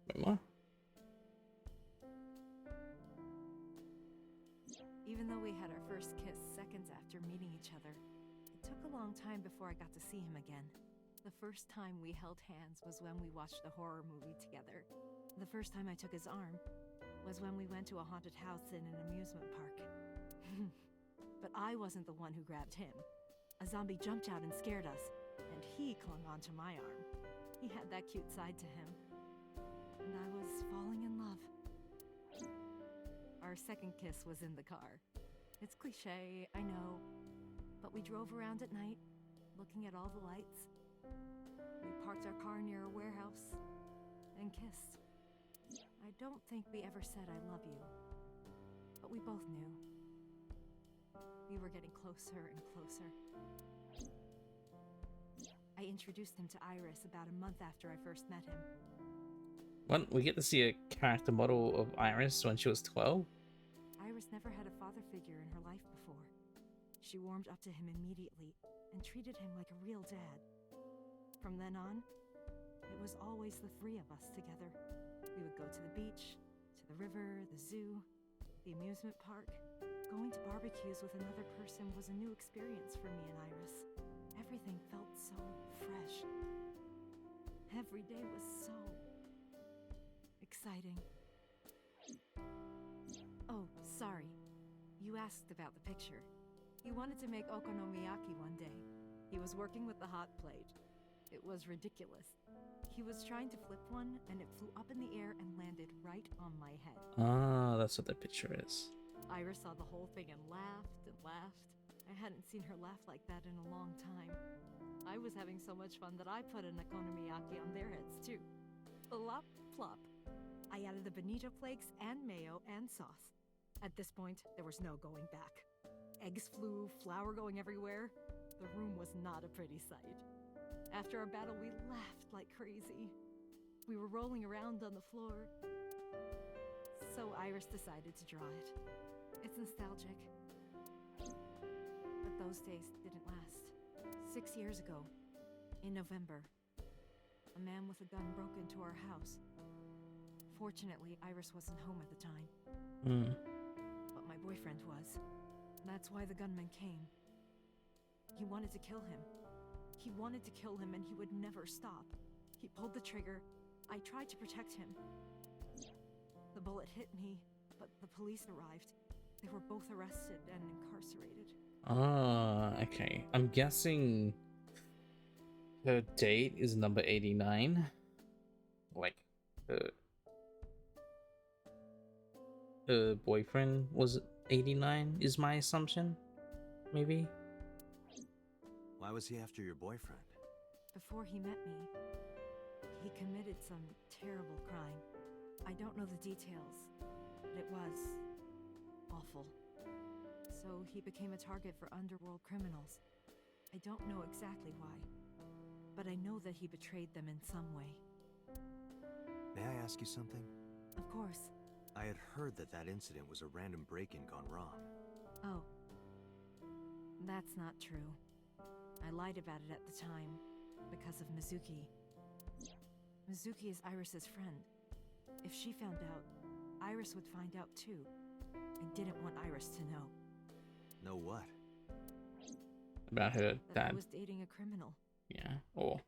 Wait, what? Even though we had our first kiss seconds after meeting each other, it took a long time before I got to see him again. The first time we held hands was when we watched a horror movie together. The first time I took his arm was when we went to a haunted house in an amusement park. But I wasn't the one who grabbed him. A zombie jumped out and scared us, and he clung onto my arm. He had that cute side to him. And I was falling in love. Our second kiss was in the car. It's cliché, I know, but we drove around at night, looking at all the lights. We parked our car near a warehouse and kissed. I don't think we ever said I love you, but we both knew. We were getting closer and closer. I introduced him to Iris about a month after I first met him. Well, we get to see a character model of Iris when she was 12. Iris never had a father figure in her life before. She warmed up to him immediately and treated him like a real dad. From then on, it was always the three of us together. We would go to the beach, to the river, the zoo, the amusement park. Going to barbecues with another person was a new experience for me and Iris. Everything felt so fresh. Every day was so exciting. Oh, sorry. You asked about the picture. He wanted to make okonomiyaki one day. He was working with the hot plate. It was ridiculous. He was trying to flip one, and it flew up in the air and landed right on my head. Ah, that's what the picture is. Iris saw the whole thing and laughed and laughed. I hadn't seen her laugh like that in a long time. I was having so much fun that I put an okonomiyaki on their heads too. Plop, plop. I added the bonito flakes and mayo and sauce. At this point, there was no going back. Eggs flew, flour going everywhere. The room was not a pretty sight. After our battle, we laughed like crazy. We were rolling around on the floor. So Iris decided to draw it. It's nostalgic. But those days didn't last. 6 years ago, in November, a man with a gun broke into our house. Fortunately, Iris wasn't home at the time. But my boyfriend was. That's why the gunman came. He wanted to kill him. He wanted to kill him and he would never stop. He pulled the trigger. I tried to protect him. The bullet hit me, but the police arrived. They were both arrested and incarcerated. Ah, okay. I'm guessing her date is number 89. Like, her boyfriend was 89 is my assumption, maybe? Why was he after your boyfriend? Before he met me, he committed some terrible crime. I don't know the details, but it was awful. So he became a target for underworld criminals. I don't know exactly why, but I know that he betrayed them in some way. May I ask you something? Of course. I had heard that that incident was a random break-in gone wrong. Oh. That's not true. I lied about it at the time, because of Mizuki. Mizuki is Iris's friend. If she found out, Iris would find out too. I didn't want Iris to know. Know what? About her That I dad. was dating a criminal. Yeah, or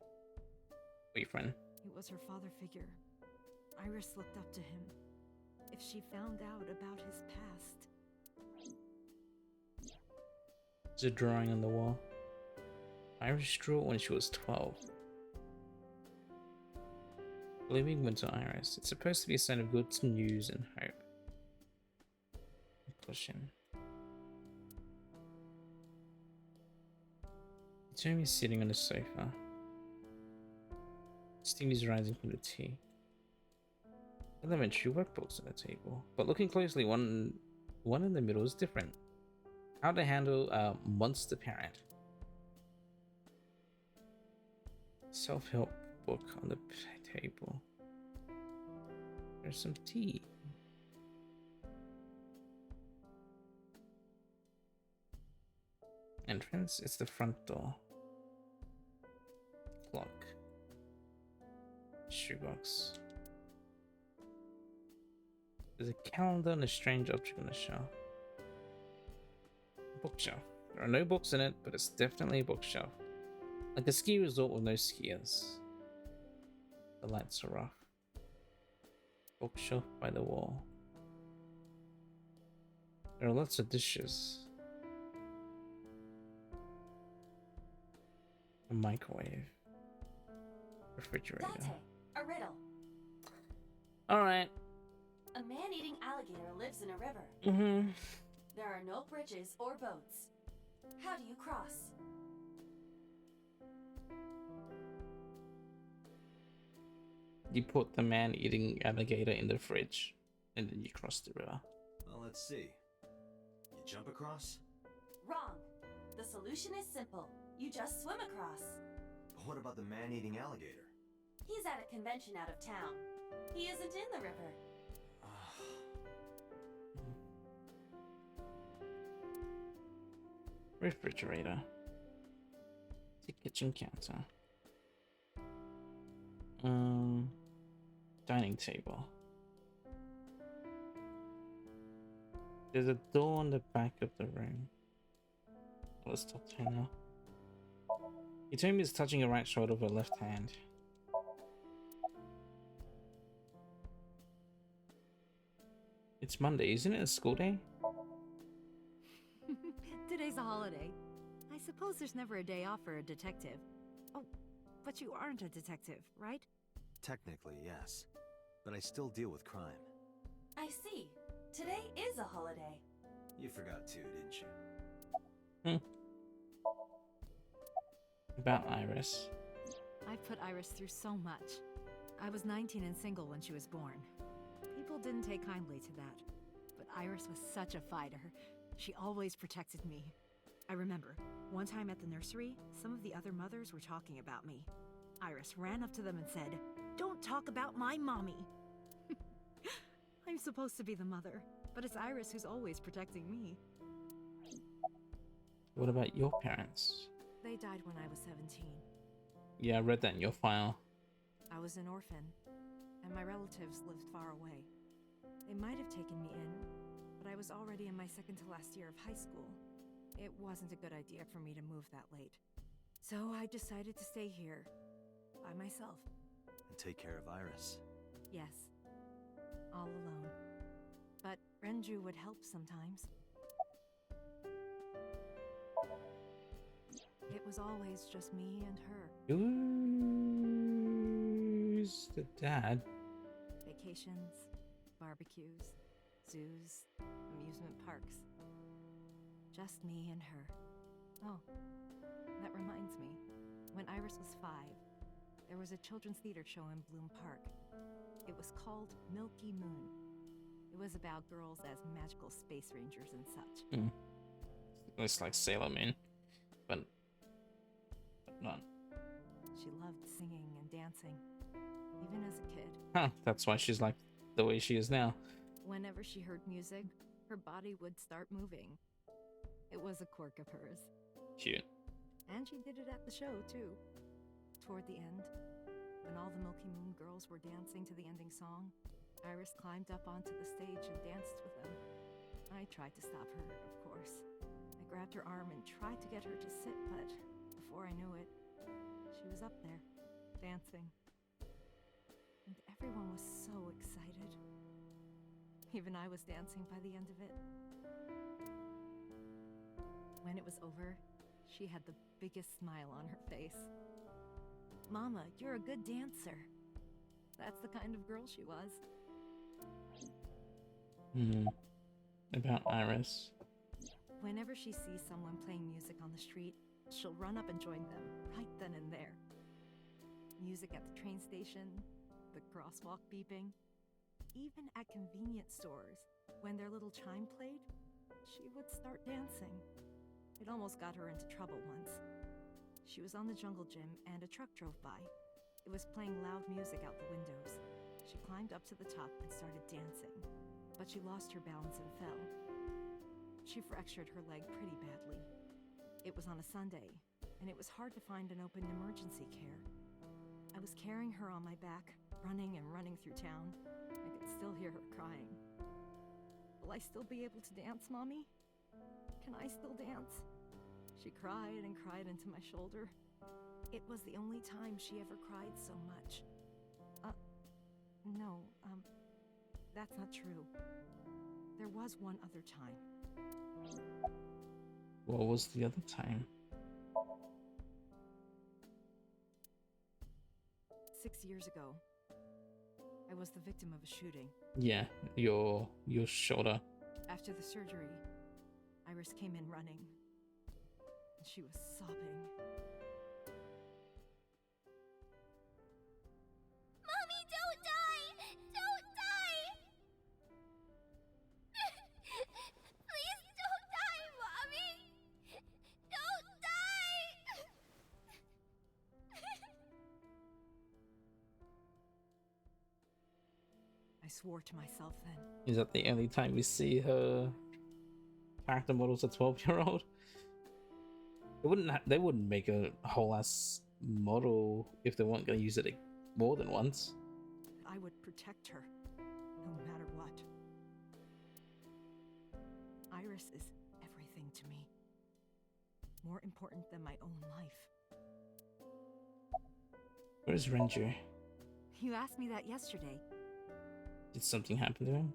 boyfriend. He was her father figure. Iris looked up to him. If she found out about his past... There's a drawing on the wall. Iris drew it when she was 12. Living winter Iris. It's supposed to be a sign of good news and hope. Question. Tommy's sitting on the sofa. Steam is rising from the tea. Elementary workbooks on the table, but looking closely, one in the middle is different. How to handle a monster parent. Self-help book on the table. There's some tea. Entrance, it's the front door. Clock. Shoebox. There's a calendar and a strange object on the shelf. Bookshelf. There are no books in it, but it's definitely a bookshelf. Like a ski resort with no skiers. The lights are off. Bookshelf by the wall. There are lots of dishes. A microwave. Refrigerator. Dante, a riddle. Alright. A man-eating alligator lives in a river. Mm-hmm. There are no bridges or boats. How do you cross? You put the man-eating alligator in the fridge, and then you cross the river. Well, let's see. You jump across? Wrong. The solution is simple. You just swim across. But what about the man-eating alligator? He's at a convention out of town. He isn't in the river. Refrigerator. The kitchen counter. Dining table. There's a door on the back of the room. Let's talk to her now. He told me he's touching her right shoulder with her left hand. It's Monday, isn't it a school day? Today's a holiday. I suppose there's never a day off for a detective. Oh, but you aren't a detective, right? Technically, yes. But I still deal with crime. I see. Today is a holiday. You forgot too, didn't you? About Iris. I've put Iris through so much. I was 19 and single when she was born. People didn't take kindly to that. But Iris was such a fighter. She always protected me. I remember, one time at the nursery, some of the other mothers were talking about me. Iris ran up to them and said, "Don't talk about my mommy." I'm supposed to be the mother, but it's Iris who's always protecting me. What about your parents? They died when I was 17. Yeah, I read that in your file. I was an orphan, and my relatives lived far away. They might have taken me in, but I was already in my second to last year of high school. It wasn't a good idea for me to move that late. So I decided to stay here, by myself. And take care of Iris. Yes, all alone. But Renju would help sometimes. It was always just me and her. Who's the dad? Vacations, barbecues, zoos, amusement parks. Just me and her. Oh, that reminds me. When Iris was 5, there was a children's theater show in Bloom Park. It was called Milky Moon. It was about girls as magical space rangers and such. It's like Sailor Moon, but not. She loved singing and dancing, even as a kid. Huh, that's why she's like the way she is now. Whenever she heard music, her body would start moving. It was a quirk of hers. Cute. And she did it at the show, too. Toward the end, when all the Milky Moon girls were dancing to the ending song, Iris climbed up onto the stage and danced with them. I tried to stop her, of course. I grabbed her arm and tried to get her to sit, but before I knew it, she was up there, dancing. And everyone was so excited. Even I was dancing by the end of it. When it was over, she had the biggest smile on her face. "Mama, you're a good dancer." That's the kind of girl she was. About Iris. Whenever she sees someone playing music on the street, she'll run up and join them, right then and there. Music at the train station, the crosswalk beeping, even at convenience stores, when their little chime played, she would start dancing. It almost got her into trouble once. She was on the jungle gym and a truck drove by. It was playing loud music out the windows. She climbed up to the top and started dancing, but she lost her balance and fell. She fractured her leg pretty badly. It was on a Sunday, and it was hard to find an open emergency care. I was carrying her on my back, running and running through town. I could still hear her crying. "Will I still be able to dance, Mommy? Can I still dance?" She cried and cried into my shoulder. It was the only time she ever cried so much. No, that's not true. There was one other time. What was the other time? 6 years ago, I was the victim of a shooting. Yeah, your shoulder. After the surgery, Iris came in running, and she was sobbing. Mommy, don't die! Don't die! Please don't die, Mommy! Don't die! I swore to myself then. Is that the only time we see her character models a 12-year-old? They wouldn't make a whole ass model if they weren't going to use it more than once. I would protect her, no matter what. Iris is everything to me. More important than my own life. Where's Renju? You asked me that yesterday. Did something happen to him?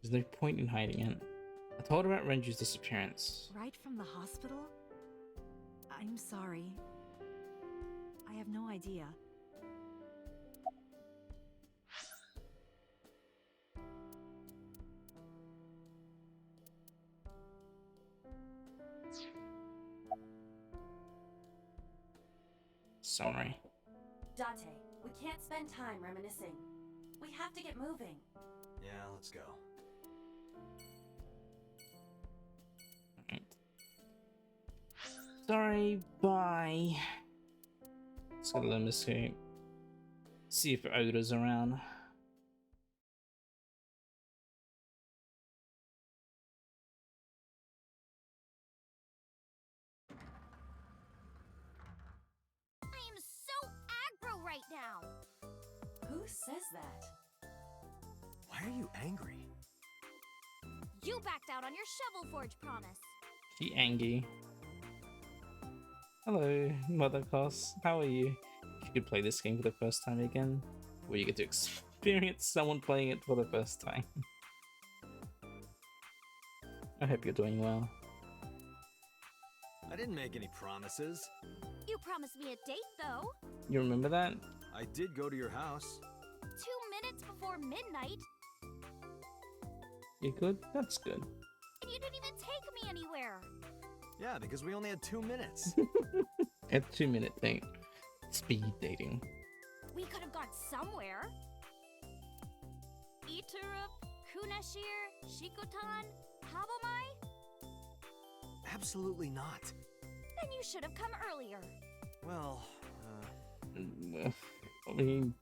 There's no point in hiding it. I told her about Renju's disappearance. Right from the hospital? I'm sorry. I have no idea. summary. Date, we can't spend time reminiscing. We have to get moving. Yeah, let's go. Alright. Sorry, bye. Let's go to the escape. See if Oda's around. I am so aggro right now. Who says that? Why are you angry? You backed out on your Shovel Forge promise. She angry. Hello, Mother Cos. How are you? If you could play this game for the first time again, where you get to experience someone playing it for the first time. I hope you're doing well. I didn't make any promises. You promised me a date, though. You remember that? I did go to your house. 2 minutes before midnight, You good? That's good. and you didn't even take me anywhere. Yeah, because we only had 2 minutes. A 2-minute thing. Speed dating. We could have gone somewhere. Iturup, Kunashir, Shikotan, Habomai? Absolutely not. Then you should have come earlier. Well, I mean,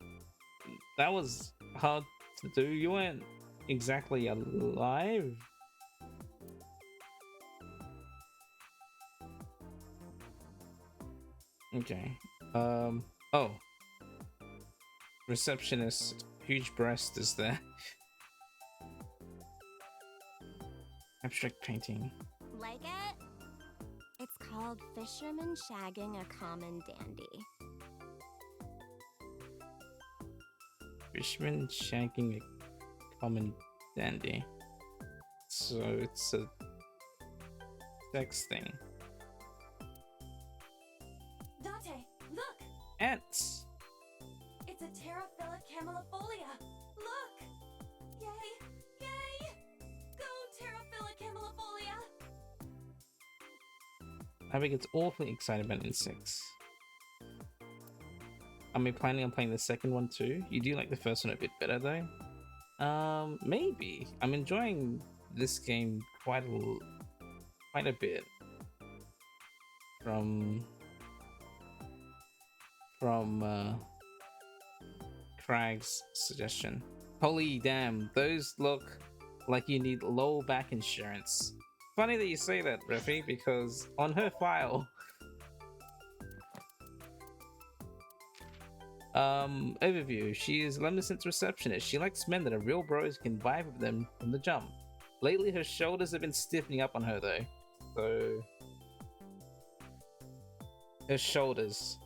that was hard to do. You weren't exactly alive. Okay. Oh. Receptionist. Huge breast is there. Abstract painting. Like it? It's called Fisherman Shagging a Common Dandy. Fishman shagging a common dandy. So it's a sex thing. Date, look! Ants! It's a Terraphila camellifolia! Look! Yay! Yay! Go Terraphila camellifolia! Abby gets awfully excited about insects. Are we planning on playing the second one too? You do like the first one a bit better though? Maybe. I'm enjoying this game quite a bit. From Craig's suggestion. Holy damn, those look like you need low back insurance. Funny that you say that, Reffy, because on her file, overview, she is Lemnison's receptionist. She likes men that are real bros, can vibe with them from the jump. Lately, her shoulders have been stiffening up on her though, so her shoulders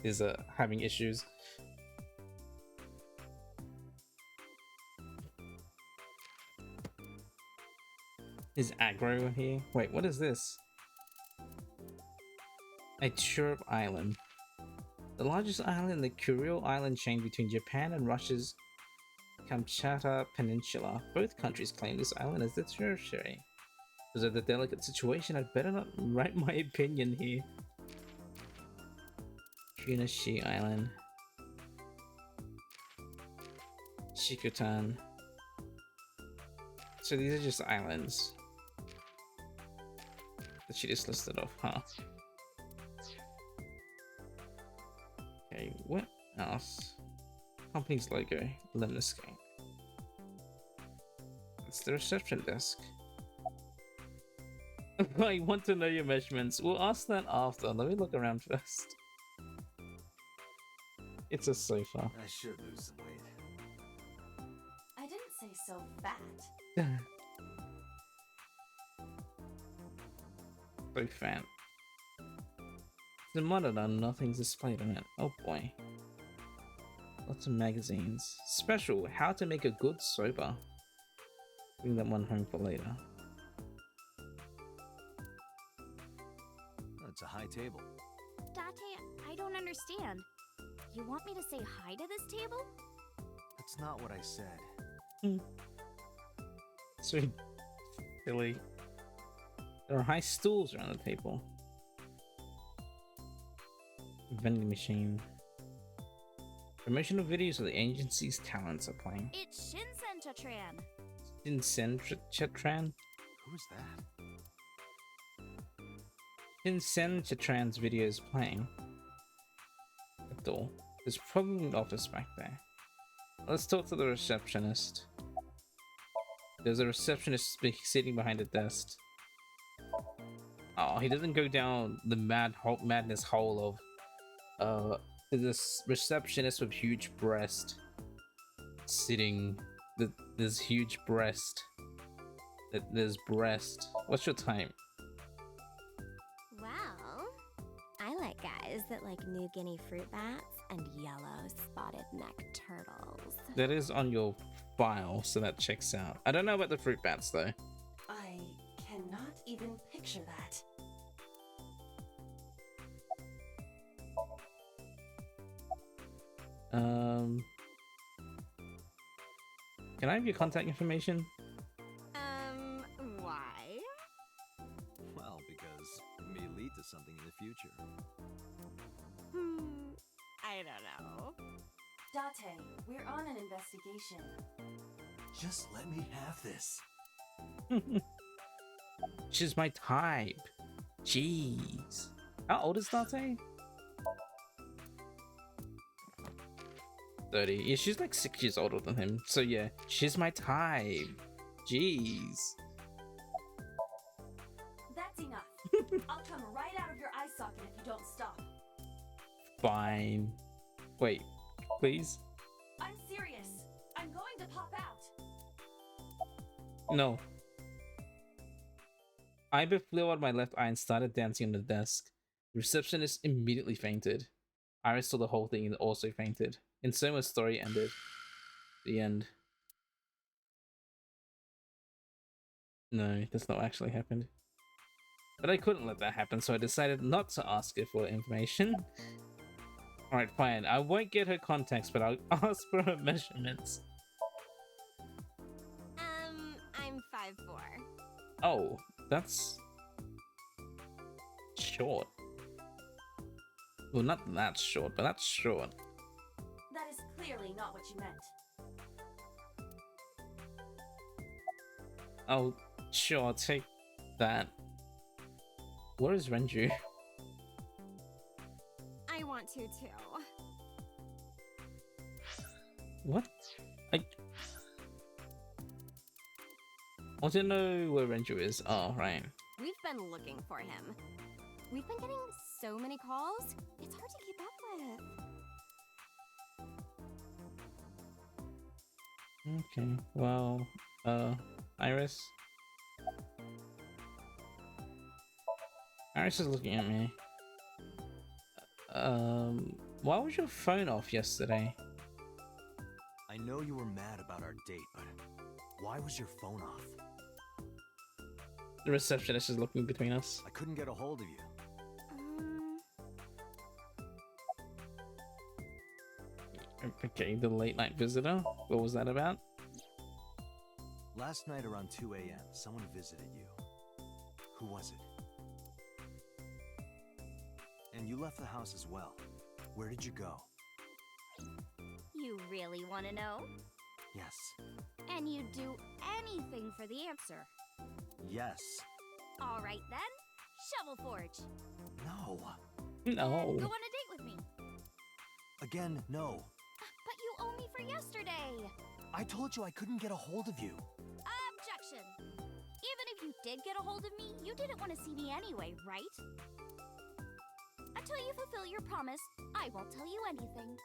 is having issues. Is aggro here? Wait, what is this? A Turip Island. The largest island in the Kuril Island chain between Japan and Russia's Kamchatka Peninsula. Both countries claim this island as their territory. Because of the delicate situation, I'd better not write my opinion here. Kunashi Island. Shikutan. So these are just islands that she just listed off, huh? Okay, what else? Company's logo, Lemniscape. That's the reception desk. I want to know your measurements. We'll ask that after. Let me look around first. It's a sofa. I should lose some weight. I didn't say so fat. So fat. The monitor, nothing's displayed on it. Oh boy. Lots of magazines. Special, how to make a good soba. Bring that one home for later. That's a high table. Date, I don't understand. You want me to say hi to this table? That's not what I said. So silly. There are high stools around the table. Vending machine. Promotional videos of the agency's talents are playing. It's Shinsen Chatran. Shinsen Chatran? Who is that? Shinsen Chatran's video is playing. A door. There's probably an office back there. Let's talk to the receptionist. There's a receptionist sitting behind a desk. Oh, he doesn't go down the madness hole of this receptionist with huge breast sitting. There's huge breast. There's breast. What's your time? Well, I like guys that like New Guinea fruit bats and yellow spotted neck turtles. That is on your file, so that checks out. I don't know about the fruit bats though. I cannot even picture that. Can I have your contact information? Why? Well, because it may lead to something in the future. I don't know. Date, we're on an investigation. Just let me have this. She's my type. Jeez. How old is Date? 30. Yeah, she's like 6 years older than him. So yeah, she's my type. Jeez. That's enough. I'll come right out of your eye socket if you don't stop. Fine. Wait, please? I'm serious. I'm going to pop out. No. Iber flew out my left eye and started dancing on the desk. The receptionist immediately fainted. Iris saw the whole thing and also fainted. And so my story ended. The end. No, that's not what actually happened. But I couldn't let that happen, so I decided not to ask her for information. Alright, fine. I won't get her contacts, but I'll ask for her measurements. I'm 5'4". Oh, that's short. Well, not that short, but that's short. That is clearly not what you meant. Oh, sure, I'll take that. Where is Renju? I want to too. What? I want to know where Renju is. Oh, right. We've been looking for him. We've been getting so many calls, it's hard to keep up with. Okay, well, Iris? Iris is looking at me. Why was your phone off yesterday? I know you were mad about our date, but why was your phone off? The receptionist is looking between us. I couldn't get a hold of you. Okay, the late night visitor? What was that about? Last night around 2 a.m., someone visited you. Who was it? And you left the house as well. Where did you go? You really want to know? Yes. And you'd do anything for the answer. Yes. All right then, Shovel Forge. No. No. Go on a date with me. Again, no. But you owe me for yesterday. I told you I couldn't get a hold of you. Objection. Even if you did get a hold of me, you didn't want to see me anyway, right? Until you fulfill your promise, I won't tell you anything.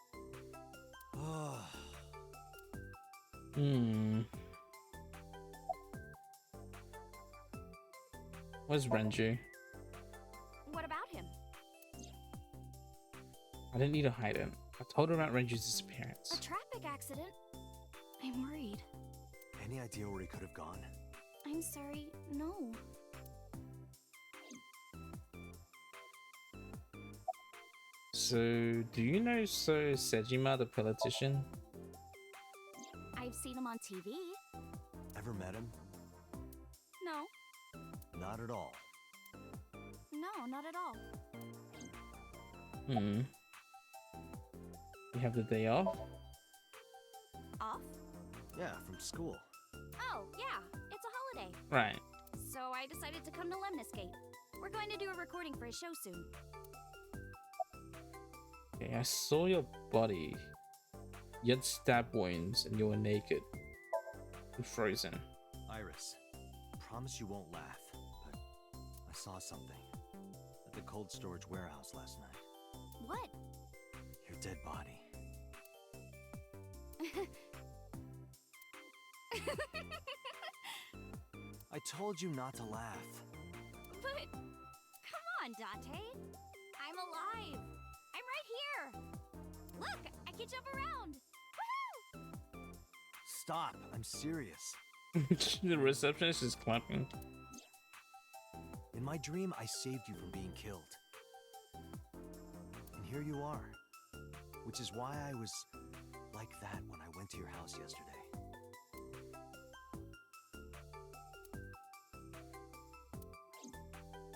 Where's Renju? What about him? I didn't need to hide it. I told her about Renju's disappearance. A traffic accident? I'm worried. Any idea where he could have gone? I'm sorry, no. So, do you know Sejima, the politician? I've seen him on TV. Ever met him? No, Not at all. no, not at all. Hmm. You have the day off? Off? Yeah, from school. Oh, yeah, it's a holiday. Right. So I decided to come to Lemniscate. We're going to do a recording for a show soon. Okay, I saw your body. You had stab wounds and you were naked and frozen. Iris, promise you won't laugh, but I saw something at the cold storage warehouse last night. What? Your dead body. I told you not to laugh. But come on, Dante. I'm alive. I'm right here. Look, I can jump around. Woohoo! Stop, I'm serious. The receptionist is clapping. In my dream, I saved you from being killed. And here you are. Which is why I was like that when I went to your house yesterday.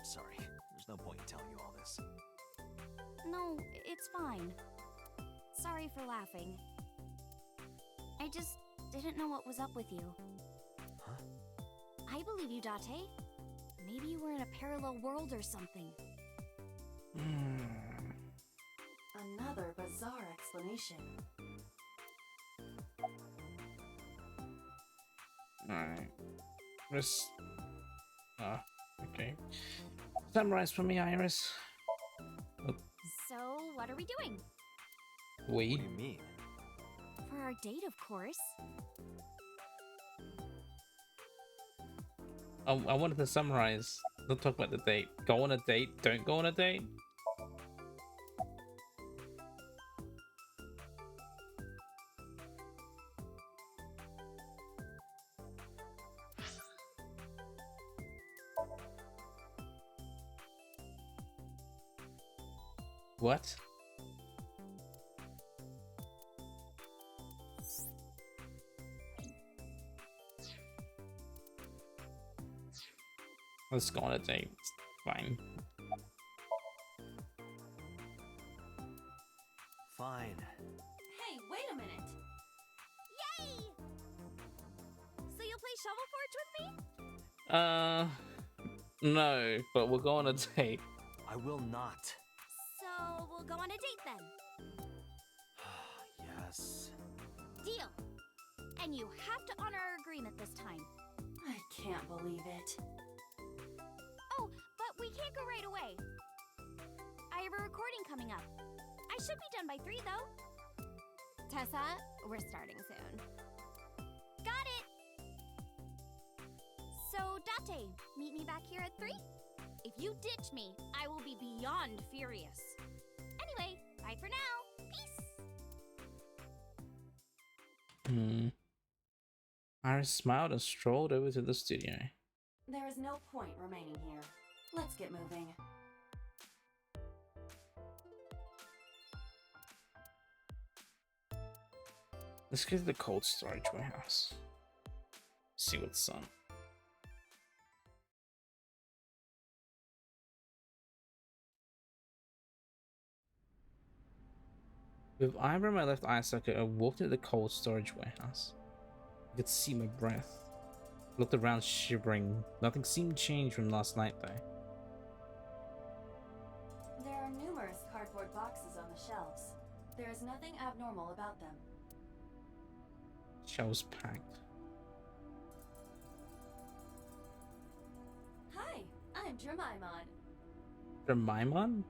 Sorry, there's no point in telling you all this. No, it's fine. Sorry for laughing. I just didn't know what was up with you. Huh? I believe you, Date. Maybe you were in a parallel world or something. Another bizarre explanation. Alright. Let's. Okay. Summarize for me, Iris. So, what are we doing? We? What do you mean? For our date, of course. I wanted to summarize. Don't talk about the date. Go on a date. Don't go on a date. What? Let's go on a date. Fine. Fine. Hey, wait a minute. Yay! So you'll play Shovel Forge with me? No, but we'll go on a date. I will not. So we'll go on a date then. Yes. Deal. And you have to honor our agreement this time. I can't believe it. Oh, but we can't go right away. I have a recording coming up. I should be done by 3, though. Tessa, we're starting soon. Got it! So, Date, meet me back here at 3? If you ditch me, I will be beyond furious. Anyway, bye for now. Peace! Iris smiled and strolled over to the studio. There is no point remaining here. Let's get moving. Let's go to the cold storage warehouse. See what's on. With eyebrow in my left eye socket, I walked into the cold storage warehouse. I could see my breath. Looked around shivering. Nothing seemed changed from last night though. There are numerous cardboard boxes on the shelves. There is nothing abnormal about them. Shelves packed. Hi, I'm Jemimon. Jemimon?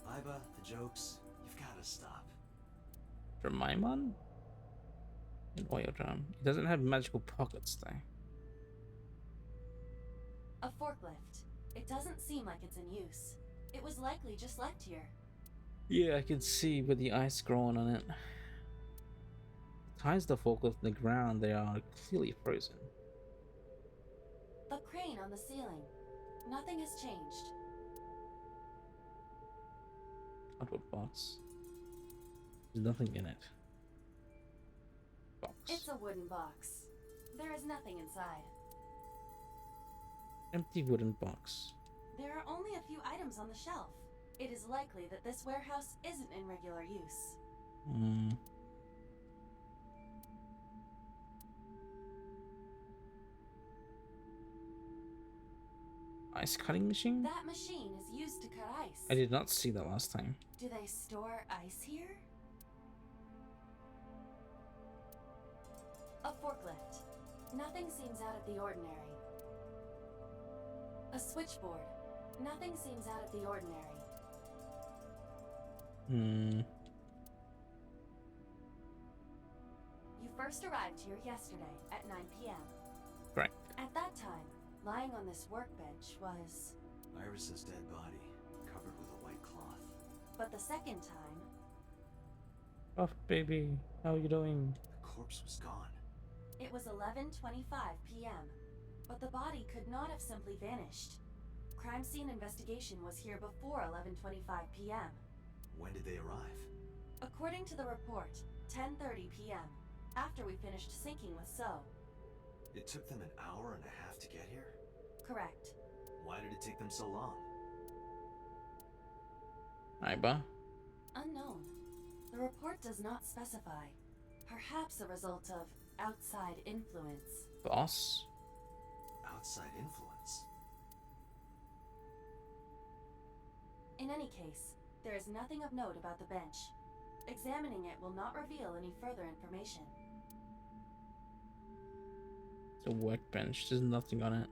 Iba, the jokes, you've got to stop. Jemimon? An oil drum. It doesn't have magical pockets though. A forklift. It doesn't seem like it's in use. It was likely just left here. Yeah, I can see with the ice growing on it. Ties the forklift in the ground, they are clearly frozen. The crane on the ceiling. Nothing has changed. Cardboard box. There's nothing in it. Box. It's a wooden box. There is nothing inside. Empty wooden box. There are only a few items on the shelf. It is likely that this warehouse isn't in regular use. Hmm. Ice cutting machine? That machine is used to cut ice. I did not see that last time. Do they store ice here? A forklift. Nothing seems out of the ordinary. A switchboard. Nothing seems out of the ordinary. Hmm. You first arrived here yesterday at 9 p.m. Correct. At that time, lying on this workbench was... Iris's dead body, covered with a white cloth. But the second time... Oh, baby. How are you doing? The corpse was gone. It was 11:25 p.m., but the body could not have simply vanished. Crime scene investigation was here before 11:25 p.m. When did they arrive? According to the report, 10:30 p.m., after we finished sinking with So. It took them an hour and a half to get here? Correct. Why did it take them so long? Aiba. Unknown. The report does not specify. Perhaps a result of outside influence. Boss? Outside influence? In any case, there is nothing of note about the bench. Examining it will not reveal any further information. It's a workbench. There's nothing on it.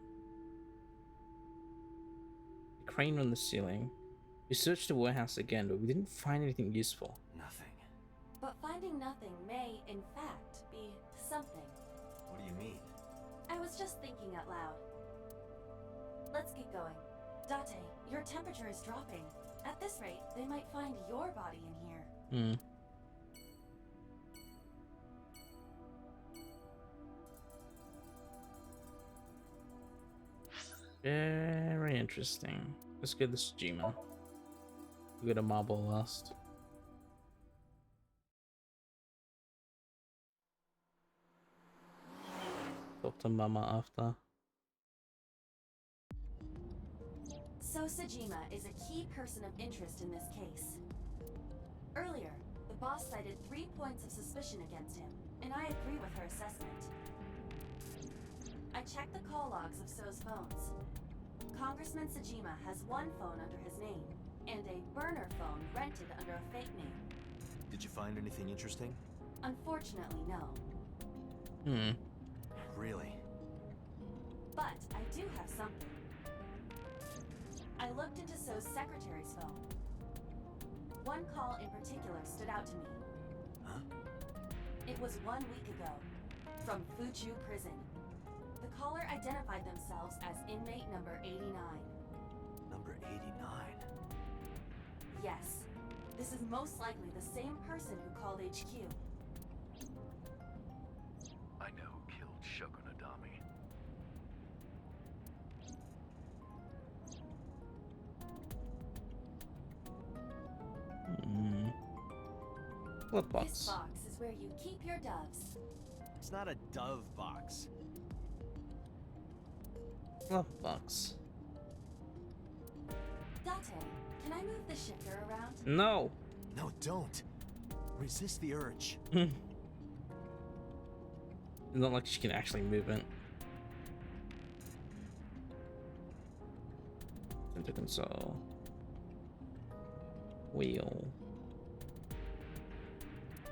A crane on the ceiling. We searched the warehouse again, but we didn't find anything useful. Nothing. But finding nothing may, in fact, be something. What do you mean? I was just thinking out loud. Let's get going. Date, your temperature is dropping. At this rate, they might find your body in here. Hmm. Very interesting. Let's get this G-Man. We got a marble last. Talk to Mama after. So Sajima is a key person of interest in this case. Earlier, the boss cited 3 points of suspicion against him, and I agree with her assessment. I checked the call logs of So's phones. Congressman Sajima has one phone under his name, and a burner phone rented under a fake name. Did you find anything interesting? Unfortunately, no. Hmm. Really? But I do have something. I looked into So's secretary's phone. One call in particular stood out to me. Huh? It was 1 week ago, from Fuchu Prison. The caller identified themselves as inmate number 89. Number 89? Yes, this is most likely the same person who called HQ. I know who killed Shogunadami. Hmm. What box? This box is where you keep your doves. It's not a dove box. What box? Date, can I move the shifter around? No. No, don't. Resist the urge. It's not like she can actually move it. Center console. Wheel.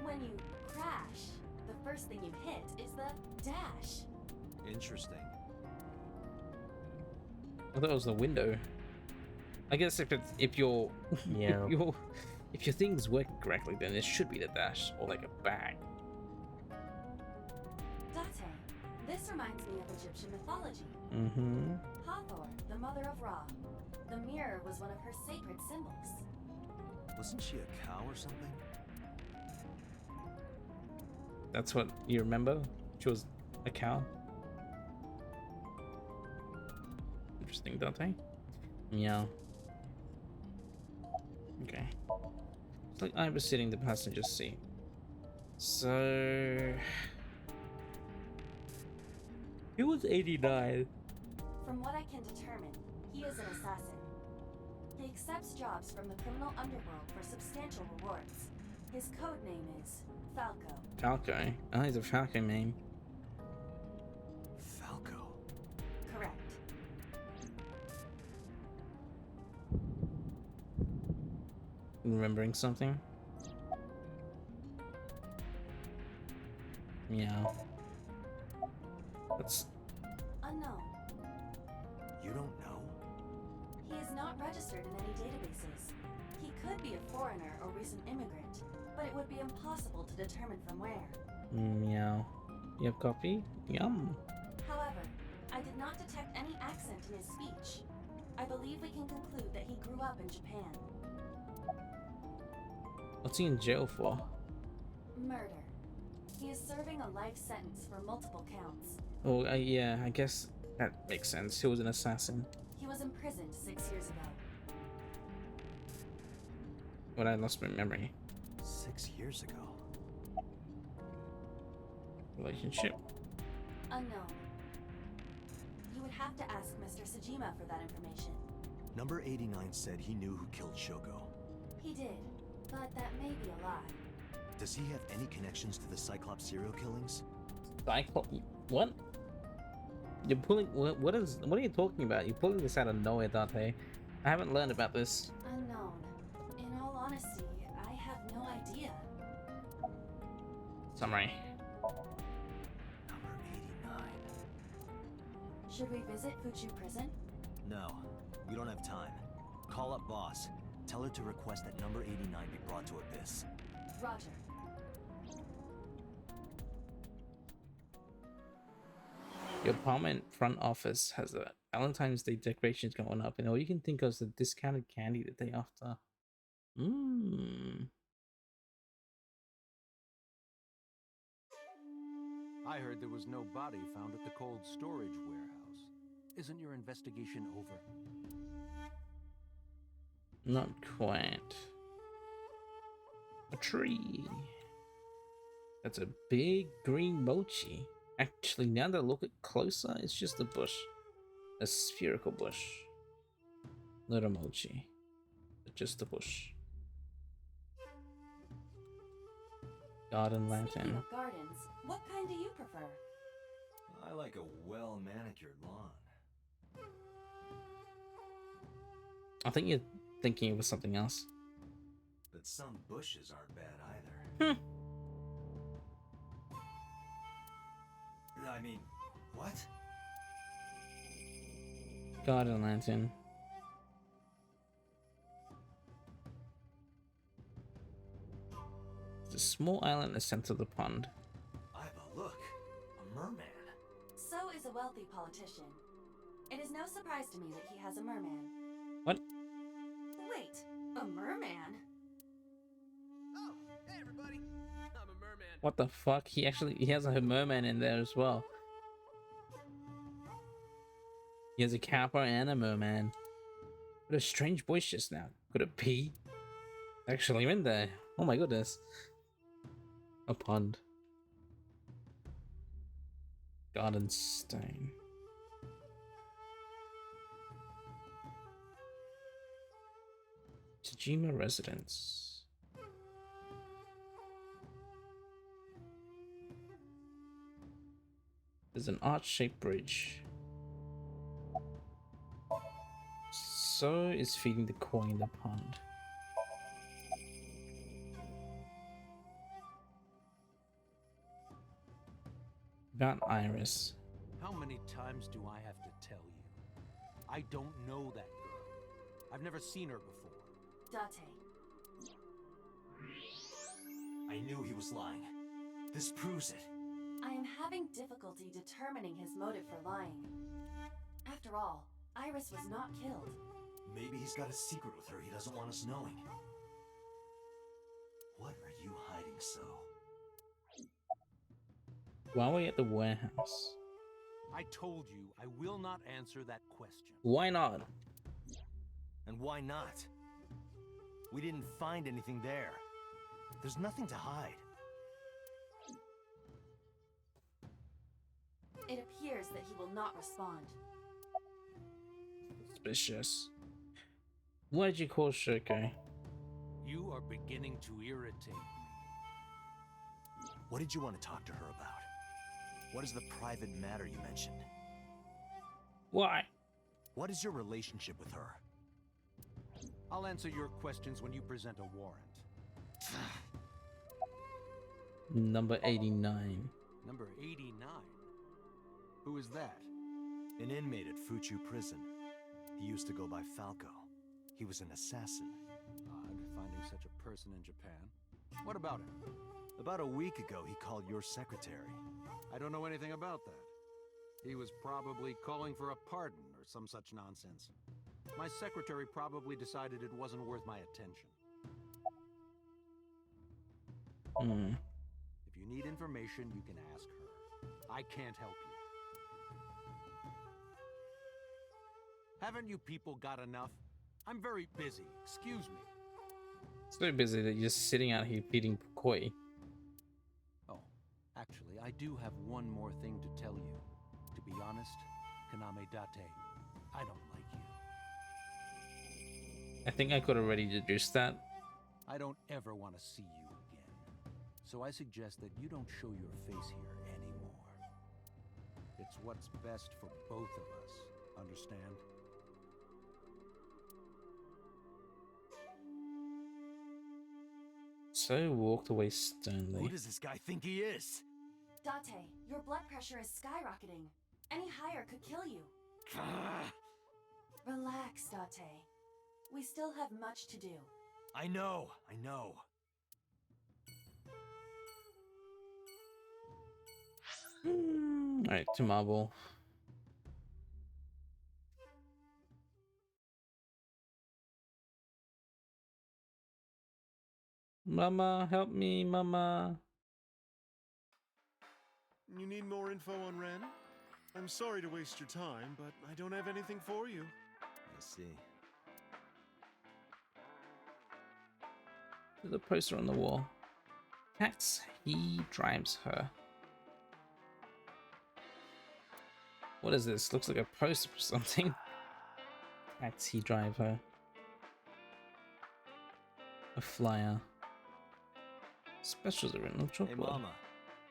When you crash, the first thing you hit is the dash. Interesting. I thought it was the window. I guess if your Yeah. if your thing's working correctly, then it should be the dash or like a bag. Date, this reminds me of Egyptian mythology. Mm-hmm. Hathor, the mother of Ra. The mirror was one of her sacred symbols. Wasn't she a cow or something? That's what you remember? She was a cow. Interesting, Dante. Meow. Okay. It's like I was sitting in the passenger seat. So... He was 89. From what I can determine, he is an assassin. They accepts jobs from the criminal underworld for substantial rewards. His code name is Falco. Falco. Oh, he's a Falco name. Falco. Correct. Remembering something? Meow. That's Unknown. You don't know? He is not registered in any databases. He could be a foreigner or recent immigrant, but it would be impossible to determine from where. meow. You have copy? Yum. However, I did not detect any accent in his speech. I believe we can conclude that he grew up in Japan. What's he in jail for? Murder. He is serving a life sentence for multiple counts. Oh, yeah, I guess that makes sense. He was an assassin. He was imprisoned 6 years ago. But I lost my memory. 6 years ago. Relationship. Unknown. You would have to ask Mr. Sajima for that information. Number 89 said he knew who killed Shoko. He did, but that may be a lie. Does he have any connections to the Cyclops serial killings? What? You're pulling. What are you talking about? You're pulling this out of nowhere, Dante. I haven't learned about this. Unknown. In all honesty, I have no idea. Summary. Number 89. Should we visit Fuchu Prison? No, we don't have time. Call up boss. Tell her to request that number 89 be brought to Abyss. Roger. Your apartment front office has a Valentine's Day decorations going up, and all you can think of is the discounted candy the day after. Mmm. I heard there was no body found at the cold storage warehouse. Isn't your investigation over? Not quite. A tree. That's a big green mochi. Actually, now that I look at closer, it's just a bush. A spherical bush. Not a mochi. But just a bush. Garden Speaking lantern. of gardens, what kind do you prefer? I like a well-manicured lawn. I think you're thinking of something else. But some bushes aren't bad either. I mean, what? Garden lantern. There's a small island in the center of the pond. Iva, look! A merman! So is a wealthy politician. It is no surprise to me that he has a merman. What? Wait, a merman? Oh, hey everybody! I'm a merman. What the fuck? He has a merman in there as well. He has a kappa and a merman. What a strange voice just now. Could it be? Actually in there. Oh my goodness. A pond. Garden stone. Tajima residence. There's an arch-shaped bridge. So is feeding the koi in the pond. About Iris. How many times do I have to tell you? I don't know that girl. I've never seen her before. Date. I knew he was lying. This proves it. I am having difficulty determining his motive for lying. After all, Iris was not killed. Maybe he's got a secret with her he doesn't want us knowing. What are you hiding so? Why are we at the warehouse? I told you I will not answer that question. Why not? And why not? We didn't find anything there. There's nothing to hide. It appears that he will not respond. Suspicious. What did you call Shoko? You are beginning to irritate me. What did you want to talk to her about? What is the private matter you mentioned? Why? What is your relationship with her? I'll answer your questions when you present a warrant. Number 89. Number 89? Who is that? An inmate at Fuchu prison. He used to go by Falco. He was an assassin. Odd, finding such a person in Japan. What about him? About a week ago, he called your secretary. I don't know anything about that. He was probably calling for a pardon or some such nonsense. My secretary probably decided it wasn't worth my attention. If you need information, you can ask her. I can't help you. Haven't you people got enough? I'm very busy. Excuse me. So busy that you're just sitting out here feeding Pukoi. Oh, actually, I do have one more thing to tell you. To be honest, Kaname Date, I don't like you. I think I could already deduce that. I don't ever want to see you again. So I suggest that you don't show your face here anymore. It's what's best for both of us. Understand? So walked away sternly. Who does this guy think he is? Date, your blood pressure is skyrocketing. Any higher could kill you. Relax, Date. We still have much to do. I know. Alright, to marble. Mama, help me, Mama. You need more info on Ren? I'm sorry to waste your time, but I don't have anything for you. I see. There's a poster on the wall. Cats, he drives her. What is this? Looks like a poster for something. Cats, he drive her. A flyer. Specials original chocolate. Hey, Mama.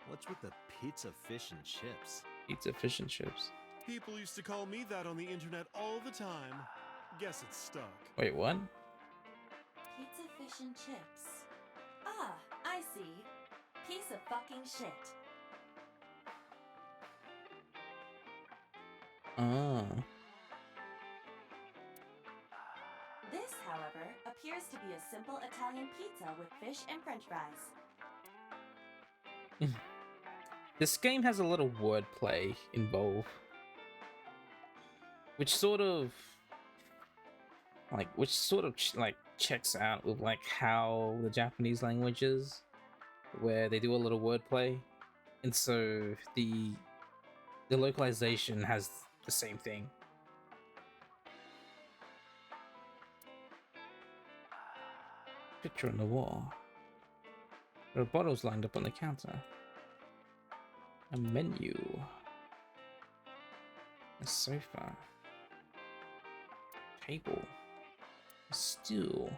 What's with the pizza, fish, and chips? Pizza, fish, and chips. People used to call me that on the internet all the time. Guess it's stuck. Wait, what? Pizza, fish, and chips. Ah, I see. Piece of fucking shit. Ah. This, however, appears to be a simple Italian pizza with fish and french fries. This game has a lot of wordplay involved, which sort of checks out with like how the Japanese language is, where they do a little wordplay, and so the localization has the same thing. Picture on the wall. There are bottles lined up on the counter. A menu. A sofa. Table. A stool.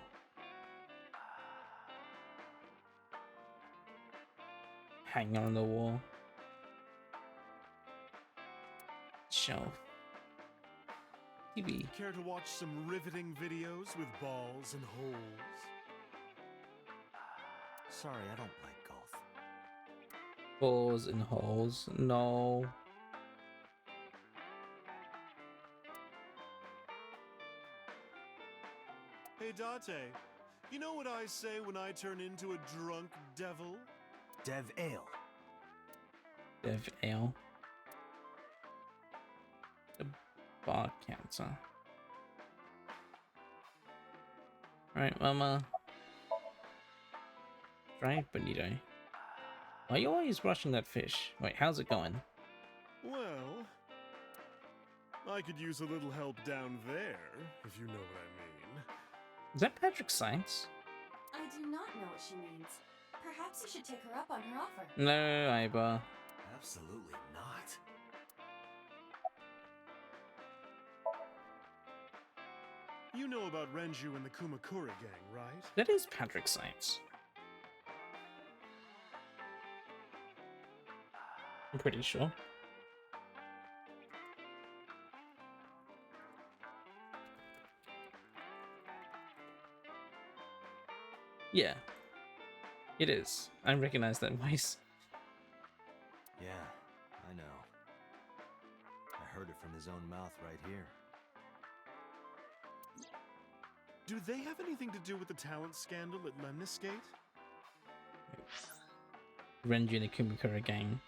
Hanging on the wall. Shelf. TV. Care to watch some riveting videos with balls and holes? Sorry, I don't like golf. Balls and holes. No. Hey Date, you know what I say when I turn into a drunk devil? Dev Ale. Dev Ale. The bar counter. Alright, Mama. Drive Bonito. Why are you always rushing that fish? Wait, how's it going? Well, I could use a little help down there, if you know what I mean. Is that Patrick Science? I do not know what she means. Perhaps you should take her up on her offer. No, Iba. Absolutely not. You know about Renju and the Kumakura gang, right? That is Patrick Saints. I'm pretty sure. Yeah, it is. I recognize that voice. Yeah, I know. I heard it from his own mouth right here. Do they have anything to do with the talent scandal at Lemniscate? Renju and the Kumikura gang.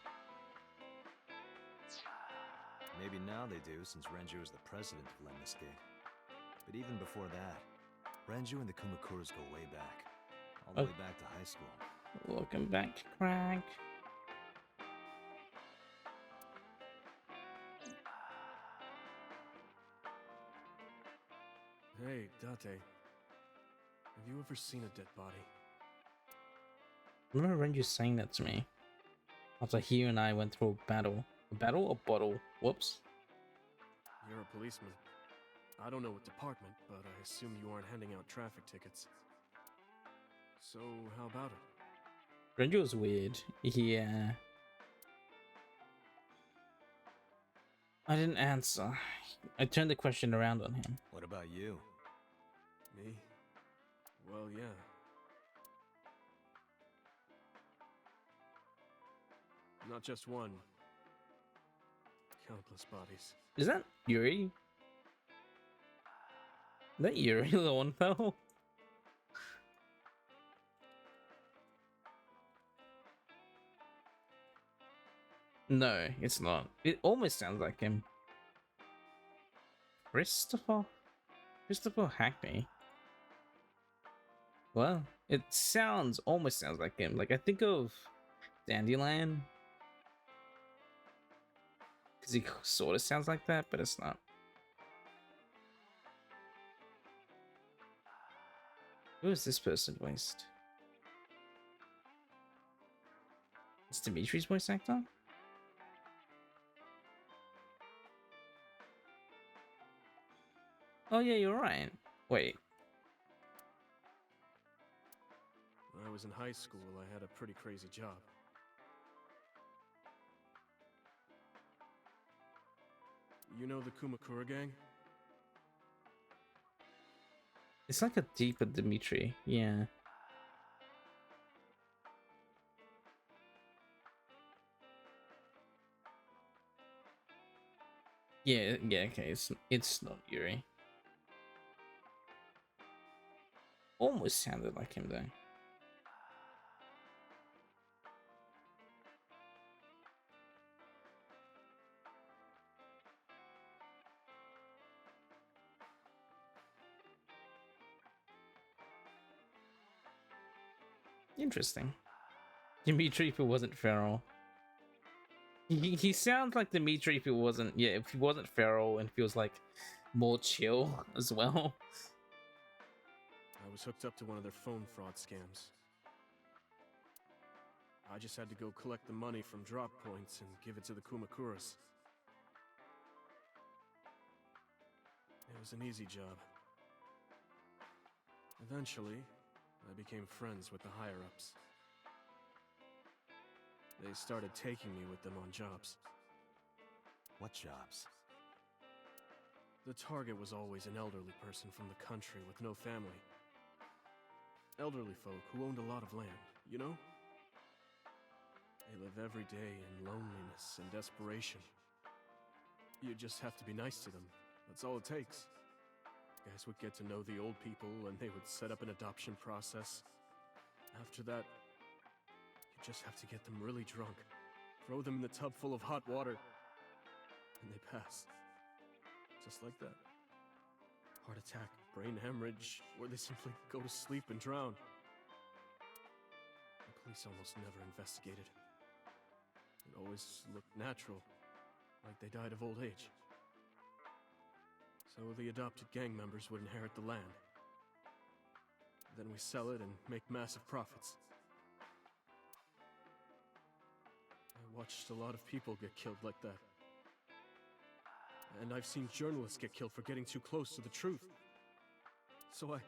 Maybe now they do, since Renju is the president of Lemniscate. But even before that, Renju and the Kumakuras go way back. All the way back to high school. Welcome back, Craig. Hey, Date. Have you ever seen a dead body? I remember Renju saying that to me after he and I went through a battle. A battle or bottle? Whoops. You're a policeman. I don't know what department, but I assume you aren't handing out traffic tickets. So, how about it? Renju was weird. Yeah. I didn't answer. I turned the question around on him. What about you? Me? Well, yeah. Not just one. Countless bodies. Is that Yuri? Is that Yuri the one though? No, it's not. It almost sounds like him. Christopher Hackney. Well, it almost sounds like him. Like I think of Dandelion. Because he sort of sounds like that, but it's not. Who is this person voiced? It's Dimitri's voice actor? Oh yeah, you're right. Wait. When I was in high school, I had a pretty crazy job. You know the Kumakura gang? It's like a deeper Dimitri, yeah. Yeah, okay, it's not Yuri. Almost sounded like him though. Interesting. Dimitri if it wasn't feral. He sounds like Dimitri if it wasn't, yeah, if he wasn't feral and feels like more chill as well. I was hooked up to one of their phone fraud scams. I just had to go collect the money from drop points and give it to the Kumakuras. It was an easy job. Eventually, I became friends with the higher-ups. They started taking me with them on jobs. What jobs? The target was always an elderly person from the country with no family. Elderly folk who owned a lot of land, you know? They live every day in loneliness and desperation. You just have to be nice to them. That's all it takes. Guys would get to know the old people and they would set up an adoption process. After that, you just have to get them really drunk, throw them in the tub full of hot water, and they pass. Just like that. Heart attack, brain hemorrhage, or they simply go to sleep and drown. The police almost never investigated. It always looked natural, like they died of old age. So the adopted gang members would inherit the land. Then we sell it and make massive profits. I watched a lot of people get killed like that. And I've seen journalists get killed for getting too close to the truth. So I...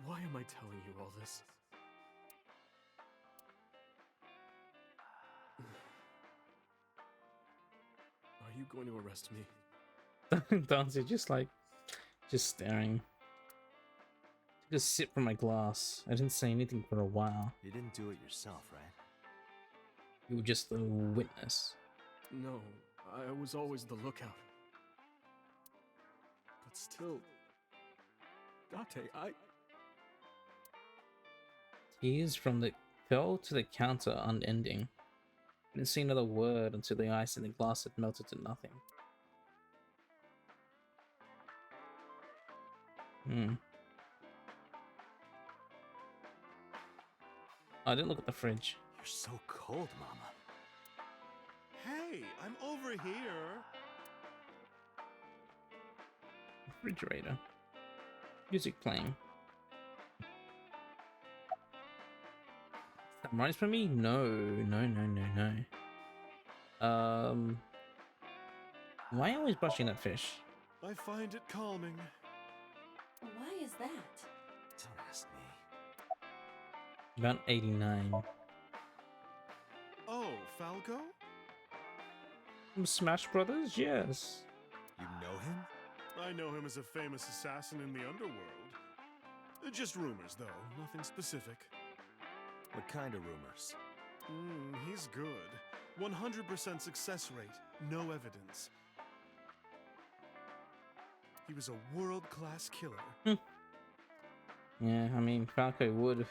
Why am I telling you all this? Are you going to arrest me? Darcy just staring. Took a sip from my glass. I didn't say anything for a while. You didn't do it yourself, right? You were just the witness. No, I was always the lookout. But still... Date, Tears from the fell to the counter unending. I didn't say another word until the ice in the glass had melted to nothing. I didn't look at the fridge. You're so cold, Mama. Hey, I'm over here. Refrigerator. Music playing. Samurais for me? No. Why always brushing that fish? I find it calming. Why is that? Don't ask me. About 89. Oh, Falco? From Smash Brothers? Yes. You know him? I know him as a famous assassin in the underworld. Just rumors, though. Nothing specific. What kind of rumors? He's good. 100% success rate. No evidence. He was a world-class killer. Yeah, I mean, Falco would...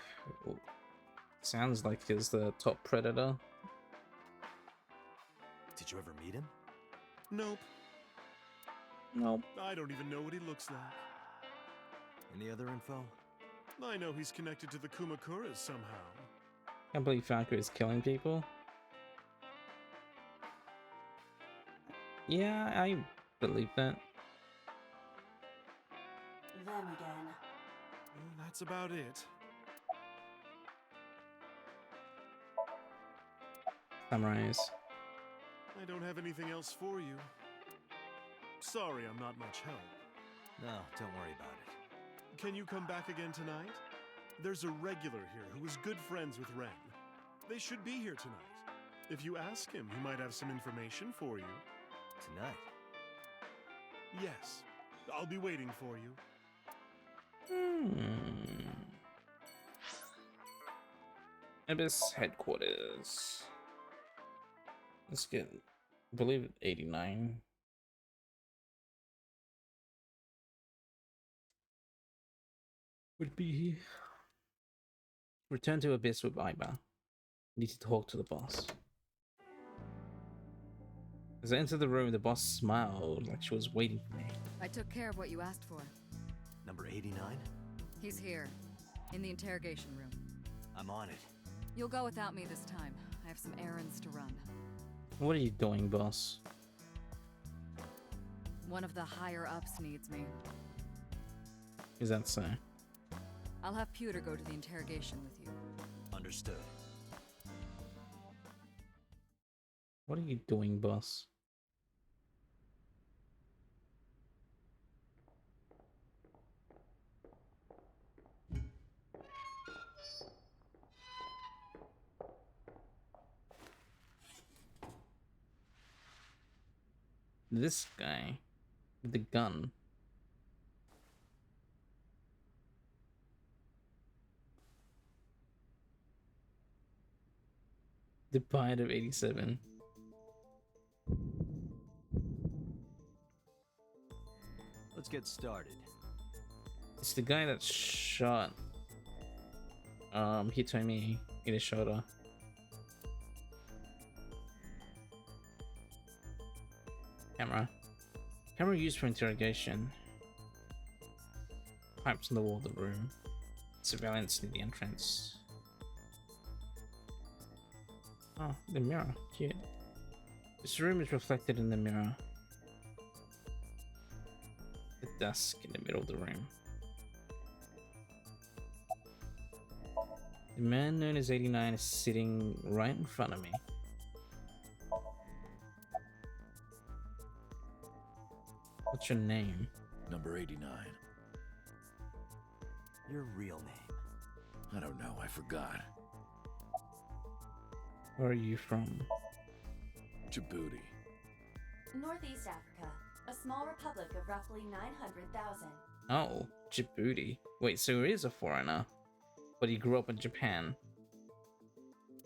Sounds like he's the top predator. Did you ever meet him? Nope. Nope. I don't even know what he looks like. Any other info? I know he's connected to the Kumakuras somehow. Can't believe Falco is killing people. Yeah, I believe that. Them again. Well, that's about it. Samurais. I don't have anything else for you. Sorry, I'm not much help. No, don't worry about it. Can you come back again tonight? There's a regular here who is good friends with Ren. They should be here tonight. If you ask him, he might have some information for you. Tonight? Yes. I'll be waiting for you. Abyss headquarters. Let's get, I believe, 89. Would be return to Abyss with Iba. Need to talk to the boss. As I entered the room, the boss smiled like she was waiting for me. I took care of what you asked for. Number 89? He's here, in the interrogation room. I'm on it. You'll go without me this time. I have some errands to run. What are you doing, boss? One of the higher-ups needs me. Is that so? I'll have Pewter go to the interrogation with you. Understood. What are you doing, boss? This guy with the gun. The Bite of 87. Let's get started. It's the guy that shot Hitomi in the shoulder. Camera used for interrogation. Pipes on the wall of the room. Surveillance near the entrance. Oh, the mirror. Cute. This room is reflected in the mirror. The desk in the middle of the room. The man known as 89 is sitting right in front of me. What's your name? Number 89. Your real name. I don't know, I forgot. Where are you from? Djibouti. Northeast Africa, a small republic of roughly 900,000. Oh, Djibouti. Wait, so he is a foreigner, but he grew up in Japan.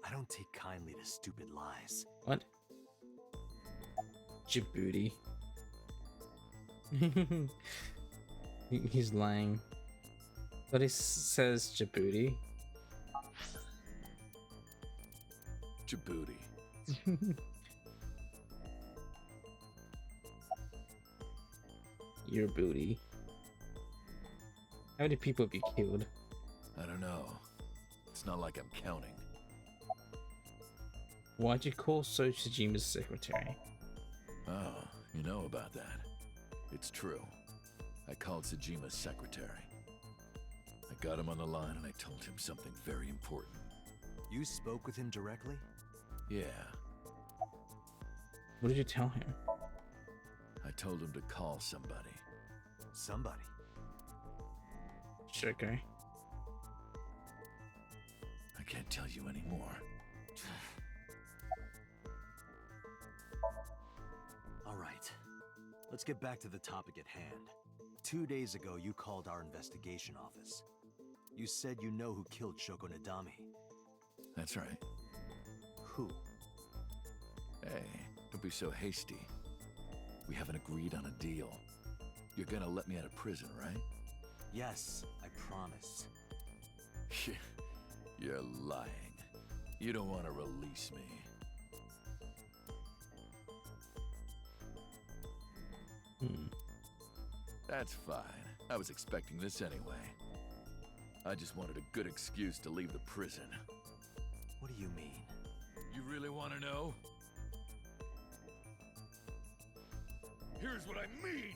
I don't take kindly to stupid lies. What? Djibouti. He's lying. But he says Djibouti. Djibouti. Your booty. How many people have you killed? I don't know. It's not like I'm counting. Why'd you call Sosajima's secretary? Oh, you know about that. It's true. I called Sajima's secretary. I got him on the line and I told him something very important. You spoke with him directly? Yeah. What did you tell him? I told him to call somebody. Somebody? Sugar. I can't tell you anymore. All right. Let's get back to the topic at hand. 2 days ago, you called our investigation office. You said you know who killed Shoko Nadami. That's right. Who? Hey, don't be so hasty. We haven't agreed on a deal. You're gonna let me out of prison, right? Yes, I promise. You're lying. You don't want to release me. That's fine. I was expecting this anyway. I just wanted a good excuse to leave the prison. What do you mean? You really want to know? Here's what I mean!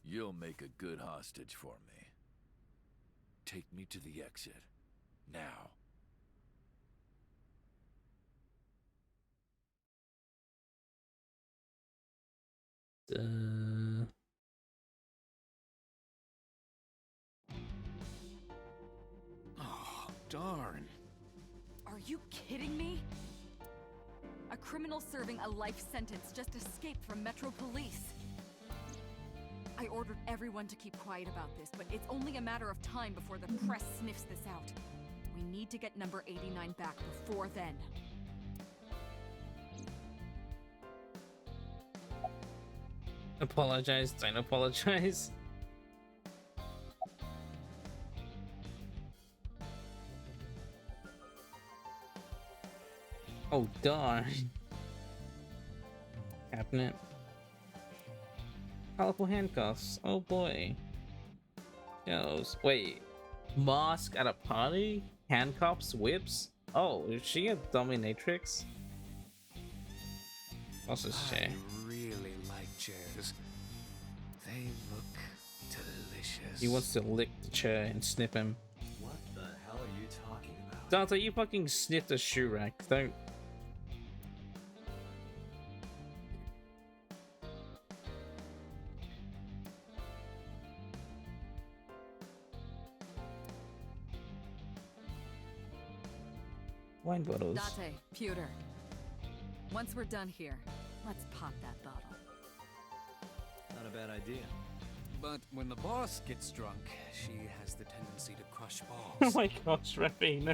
You'll make a good hostage for me. Take me to the exit. Now. Oh, darn. Are you kidding me? A criminal serving a life sentence just escaped from Metro Police. I ordered everyone to keep quiet about this, but it's only a matter of time before the press sniffs this out. We need to get number 89 back before then. Apologize, don't apologize. Oh darn. Cabinet. Colorful handcuffs. Oh boy. Yo, wait. Mask at a party? Handcuffs? Whips? Oh, is she a dominatrix? What's this I shit? really like chairs. They look delicious. He wants to lick the chair and snip him. What the hell are you talking about? Dante, you fucking sniffed a shoe rack. Don't. Wine bottles. Date, Pewter. Once we're done here, let's pop that bottle. Not a bad idea. But when the boss gets drunk, she has the tendency to crush Oh balls. my gosh, Remy, no.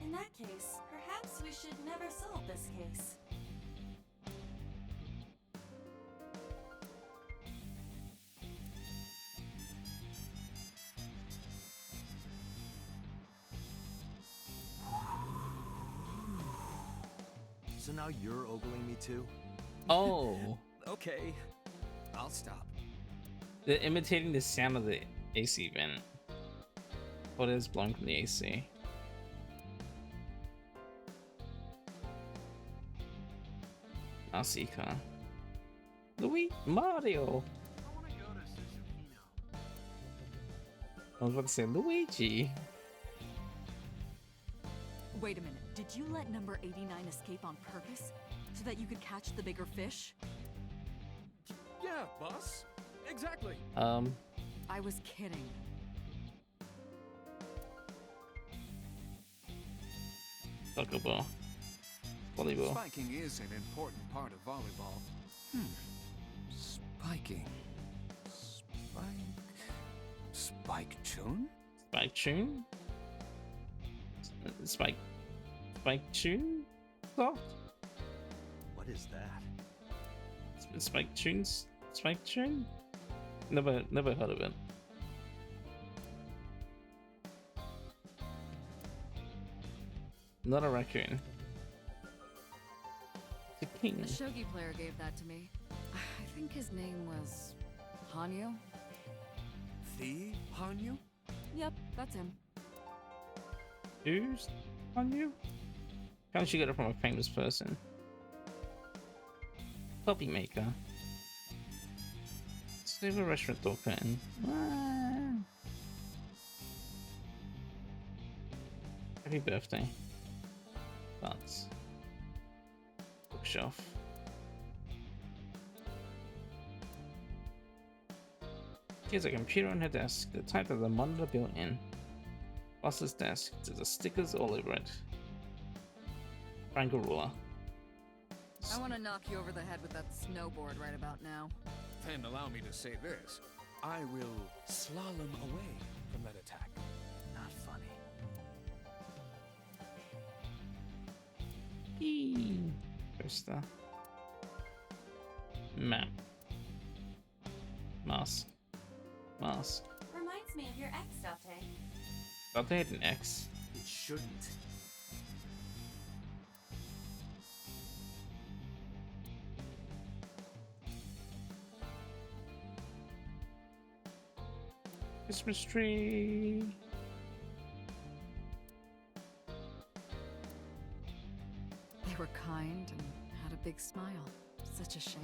In that case, perhaps we should never solve this case. So now you're ogling me too? Oh, Okay, I'll stop. they're imitating the sound of the AC vent. What is blowing from the AC? Nausicaa. Louis Mario. I was about to say Luigi. Wait a minute. Did you let number 89 escape on purpose? So that you could catch the bigger fish? Yeah, boss. Exactly. I was kidding. Soccer ball. Volleyball. Spiking is an important part of volleyball. Spiking. Spike tune? Spike tune? Spike tune? Soft? What is that? Spike tunes? Spike tune? Never heard of it. Not a raccoon. The king. A shogi player gave that to me. I think his name was Hanyu. The Hanyu? Yep, that's him. Who's on you? How did you get it from a famous person? Puppy maker. Let's leave a restaurant open. Happy birthday. That's bookshelf. She has a computer on her desk, the type of the monitor built in. Boss's desk, there's stickers all over it. Triangle ruler. I want to knock you over the head with that snowboard right about now. Then allow me to say this. I will slalom away from that attack. Not funny. Eee. Poster. Map. Mask. Mask. Reminds me of your ex, Date. Thought they had an X. It shouldn't. Christmas tree. They were kind and had a big smile. Such a shame.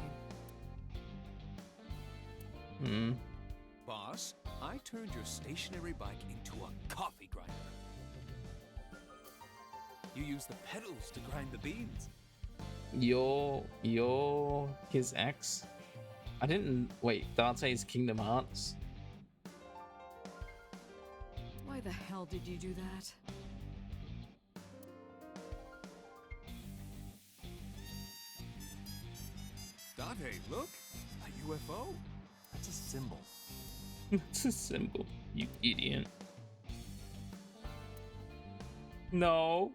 Boss, I turned your stationary bike into a coffee grinder. You use the pedals to grind the beans. You're his ex? I didn't wait, Dante's Kingdom Hearts. Why the hell did you do that? Dante, look! A UFO! That's a symbol. It's a symbol, you idiot. No.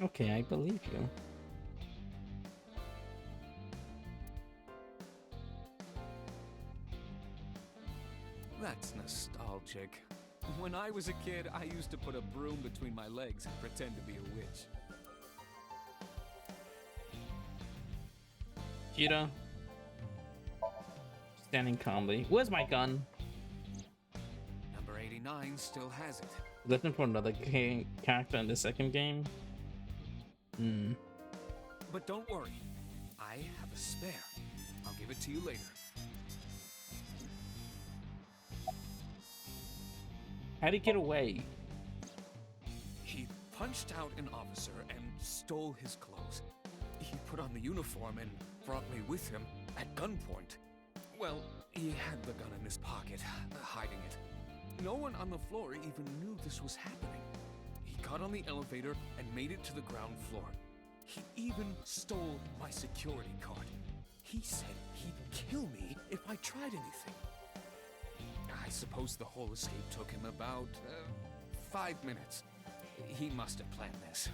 Okay, I believe you. That's nostalgic. When I was a kid, I used to put a broom between my legs and pretend to be a witch. Cheetah. Standing calmly. Where's my gun? Number 89 still has it. Looking for another character in the second game? But don't worry. I have a spare. I'll give it to you later. How'd he get away? He punched out an officer and stole his clothes. He put on the uniform and brought me with him at gunpoint. Well, he had the gun in his pocket, hiding it. No one on the floor even knew this was happening. He got on the elevator and made it to the ground floor. He even stole my security card. He said he'd kill me if I tried anything. I suppose the whole escape took him about 5 minutes. He must have planned this.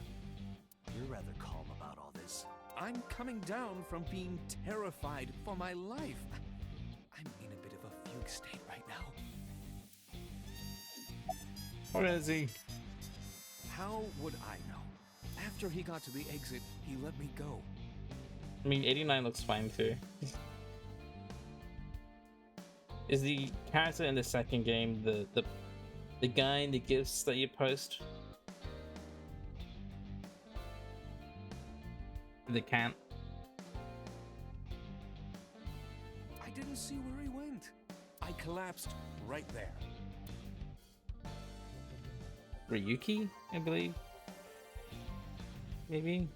You're rather calm about all this. I'm coming down from being terrified for my life. I'm in a bit of a fugue state right now. Where is he? How would I know? After he got to the exit, he let me go. I mean, 89 looks fine too. Is the character in the second game the guy in the gifts that you post? The camp? I didn't see where he went. I collapsed right there. Ryuki, I believe. Maybe.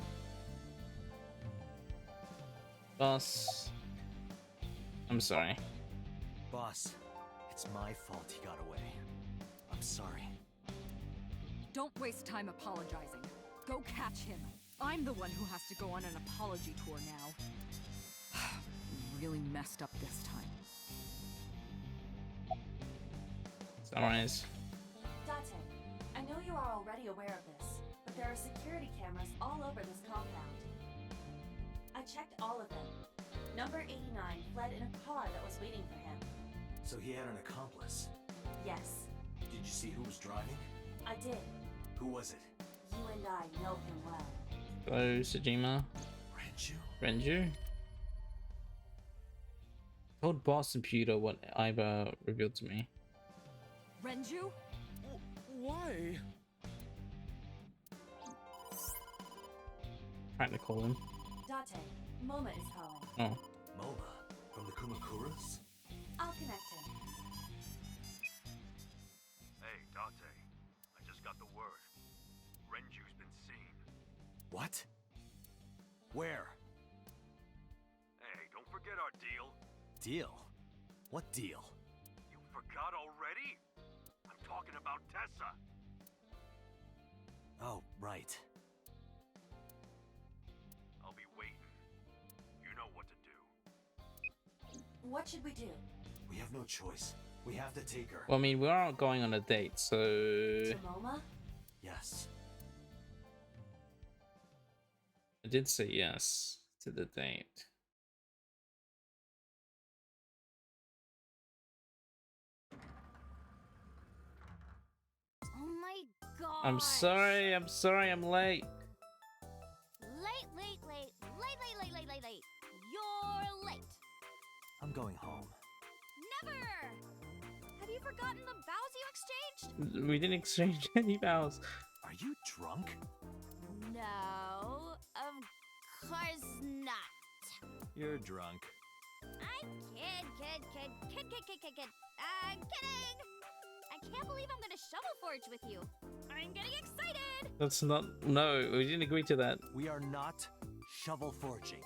Boss. I'm sorry. Boss, it's my fault he got away. I'm sorry. Don't waste time apologizing. Go catch him. I'm the one who has to go on an apology tour now. Really messed up this time. Summarize. Date, I know you are already aware of this, but there are security cameras all over this compound. I checked all of them. Number 89 fled in a car that was waiting for him. So he had an accomplice. Yes, Did you see who was driving? I did. Who was it? You and I know him well. Hello, Sejima. Renju? Told Boss and Peter what Iva revealed to me. Renju? Why? Trying to call him. Date, Moma is calling. Oh. Moma, from the Kumakuras? I'll connect him. Hey, Date. I just got the word. Renju's been seen. What? Where? Hey, don't forget our deal. Deal? What deal? You forgot already? I'm talking about Tessa. Oh, right. I'll be waiting. You know what to do. What should we do? We have no choice. We have to take her. Well, I mean, we are going on a date, so... To Moma? Yes. I did say yes to the date. Oh my god. I'm sorry, I'm late. Late. You're late. I'm going home. Never! Have you forgotten the vows you exchanged? We didn't exchange any vows. Are you drunk? No, of course not. You're drunk. I'm kid. I'm kidding! I can't believe I'm gonna shovel forge with you. I'm getting excited! That's not... No, we didn't agree to that. We are not shovel forging.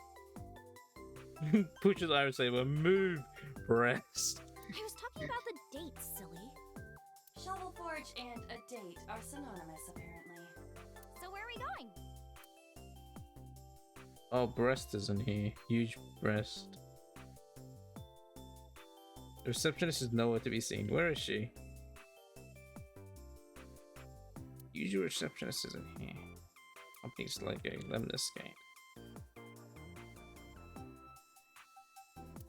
Pooch's Iris Saber, move, breast. I was talking about the date, silly. Shovel Forge and a date are synonymous, apparently. So where are we going? Oh, breast isn't here. Huge breast. The receptionist is nowhere to be seen. Where is she? Usual receptionist isn't here. Company's logo, Lemnis Gate.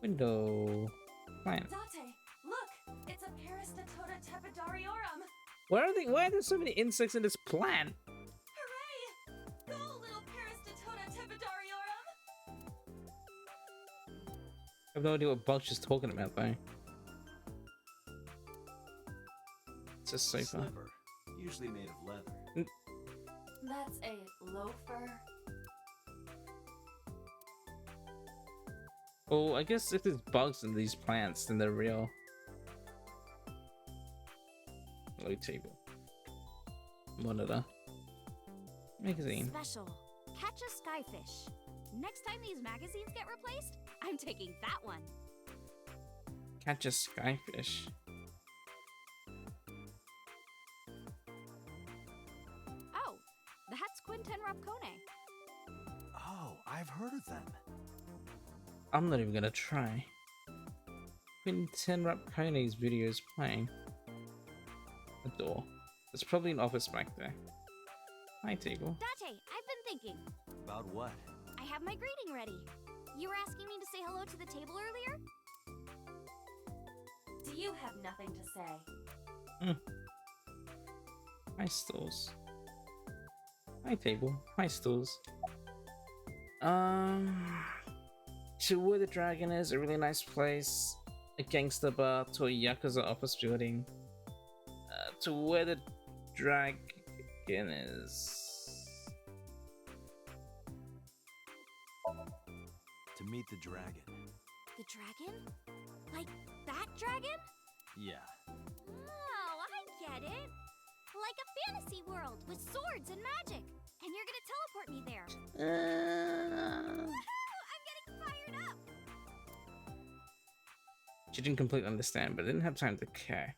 Window. Plant. Date, look! It's a Parastatoda tepidoriorum! Why are there so many insects in this plant? Hooray! Go, little Parastatoda tepidoriorum! I have no idea what bug she's talking about though. It's a sofa. Slipper, usually made of leather. That's a loafer. Well, I guess if there's bugs in these plants, then they're real. Low table. Monitor. Magazine. Special. Catch a skyfish. Next time these magazines get replaced, I'm taking that one. Catch a skyfish. Oh, that's Quinten Rapcone. Oh, I've heard of them. I'm not even gonna try. Quinten Rapcone's video is playing. A door. There's probably an office back there. Hi, table. Date, I've been thinking. About what? I have my greeting ready. You were asking me to say hello to the table earlier? Do you have nothing to say? Hi, stools. Hi, table. Hi, stools. To where the dragon is, a really nice place. A gangster bar to a Yakuza office building. To where the dragon is. To meet the dragon. The dragon? Like that dragon? Yeah. Oh, I get it. Like a fantasy world with swords and magic. And you're gonna teleport me there. Woohoo! I'm getting fired up! She didn't completely understand, but didn't have time to care.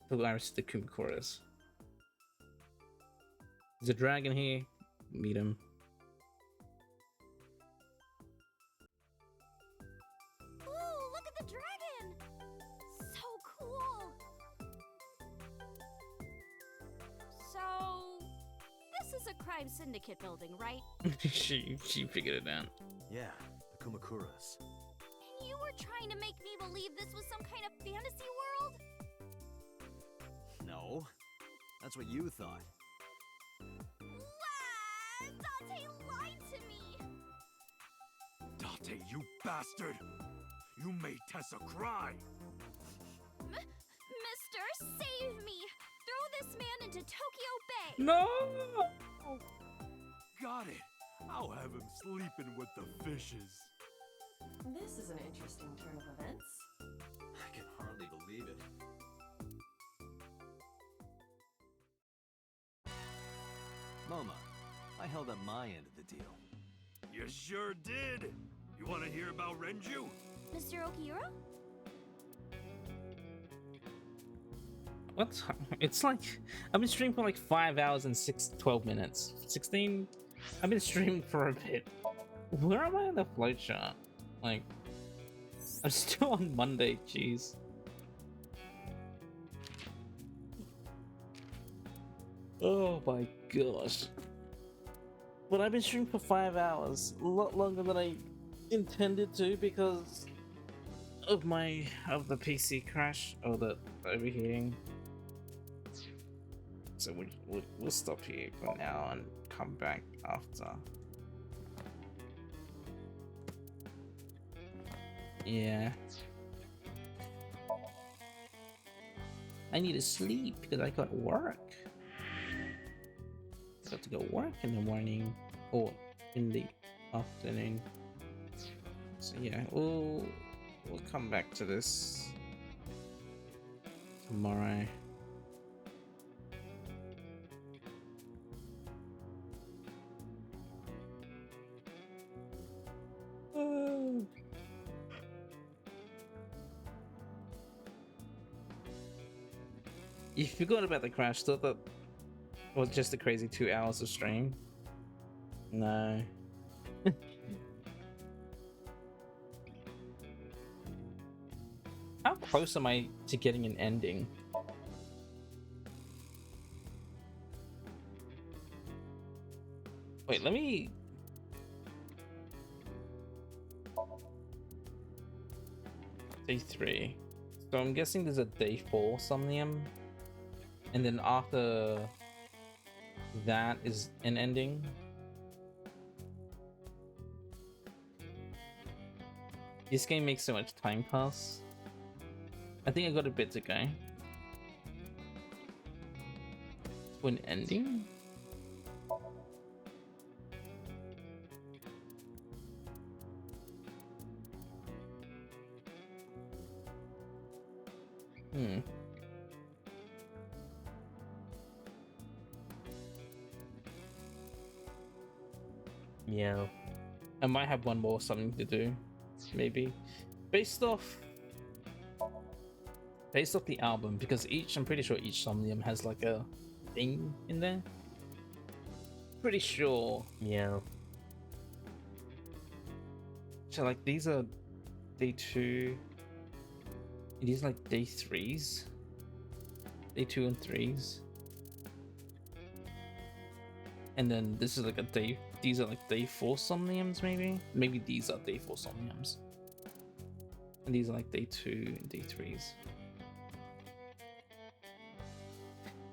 Till I received the Kumakuras. There's a dragon here. Meet him. Ooh, look at the dragon! So cool! So, this is a crime syndicate building, right? she figured it out. Yeah, the Kumakuras. And you were trying to make me believe this was some kind of fantasy world? No, that's what you thought. Wow! Dante lied to me! Date, you bastard! You made Tessa cry! Mister, save me! Throw this man into Tokyo Bay! No! Got it! I'll have him sleeping with the fishes. This is an interesting turn of events. I can hardly believe it. Moma, I held up my end of the deal. You sure did! You want to hear about Renju? Mr. Okiura? What? It's like I've been streaming for like 5 hours and 12 minutes. 16? I've been streaming for a bit. Where am I in the flowchart? Like, I'm still on Monday, jeez. Oh my gosh. But I've been streaming for 5 hours, a lot longer than I intended to because of the PC crash or the overheating. So we'll stop here for now and come back after. Yeah. I need to sleep because I got work. I got to go work in the morning or in the afternoon. So yeah, we'll come back to this tomorrow. You forgot about the crash, thought that was just a crazy 2 hours of stream. No. How close am I to getting an ending? Wait, let me... Day 3. So I'm guessing there's a day 4 Somnium. And then after that is an ending. This game makes so much time pass. I think I got a bit to go. To an ending? Yeah. I might have one more something to do. Maybe. Based off the album, because I'm pretty sure each Somnium has like a thing in there. Pretty sure. Yeah. So like these are day 2. These are like day 3s. Day 2 and 3s. And then this is like a day, these are like day 4 Somniums maybe? Maybe these are day 4 Somniums. And these are like day 2 and day 3s.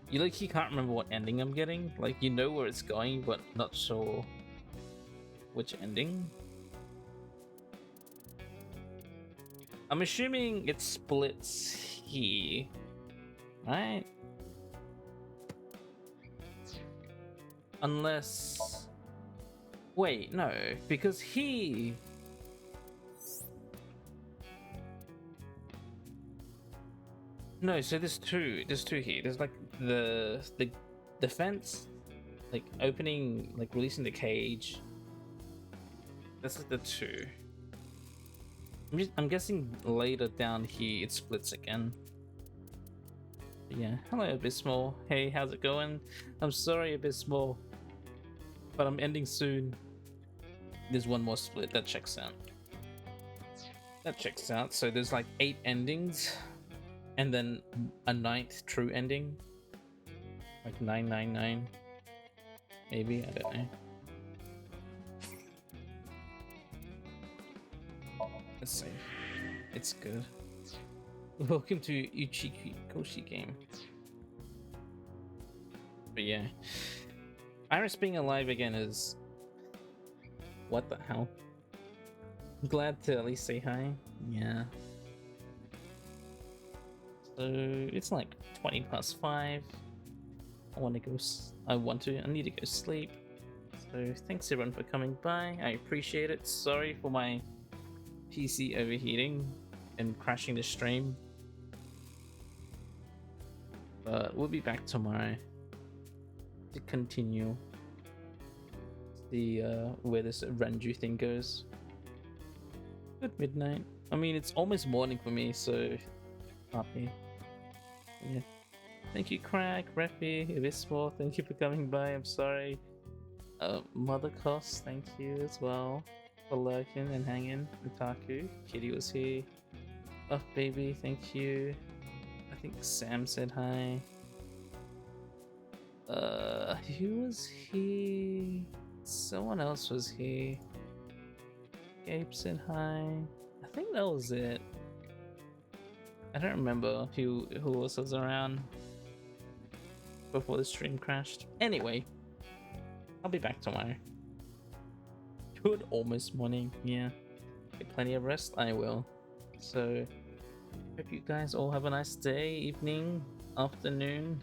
You can't remember what ending I'm getting? Like you know where it's going, but not sure which ending? I'm assuming it splits here, right? Unless... Wait, no, because he... No, so there's two. There's two here. There's like the fence, like opening, like releasing the cage. That's like the two. I'm guessing later down here it splits again. But yeah. Hello, Abysmal. Hey, how's it going? I'm sorry, Abysmal, but I'm ending soon. There's one more split. That checks out. That checks out. So there's like 8 endings, and then a 9th true ending. Like 999. Maybe, I don't know. Let's see. It's good. Welcome to Uchiki Koshi game. But yeah. Iris being alive again is... What the hell? Glad to at least say hi. Yeah. So it's like 20 past 5. I need to go sleep. So thanks everyone for coming by. I appreciate it. Sorry for my PC overheating and crashing the stream. But we'll be back tomorrow to continue. See where this Renju thing goes. Good midnight. I mean, it's almost morning for me, so happy. Yeah. Thank you, Crack, Refi, Abysmal. Thank you for coming by. I'm sorry. Mother Cost, thank you as well for lurking and hanging. Utaku, Kitty was here. Buff Baby, thank you. I think Sam said hi. Who was here? Someone else was here. Gabe said hi. I think that was it. I don't remember who else was around before the stream crashed. Anyway, I'll be back tomorrow. Good almost morning, yeah. Get plenty of rest, I will. So, hope you guys all have a nice day, evening, afternoon.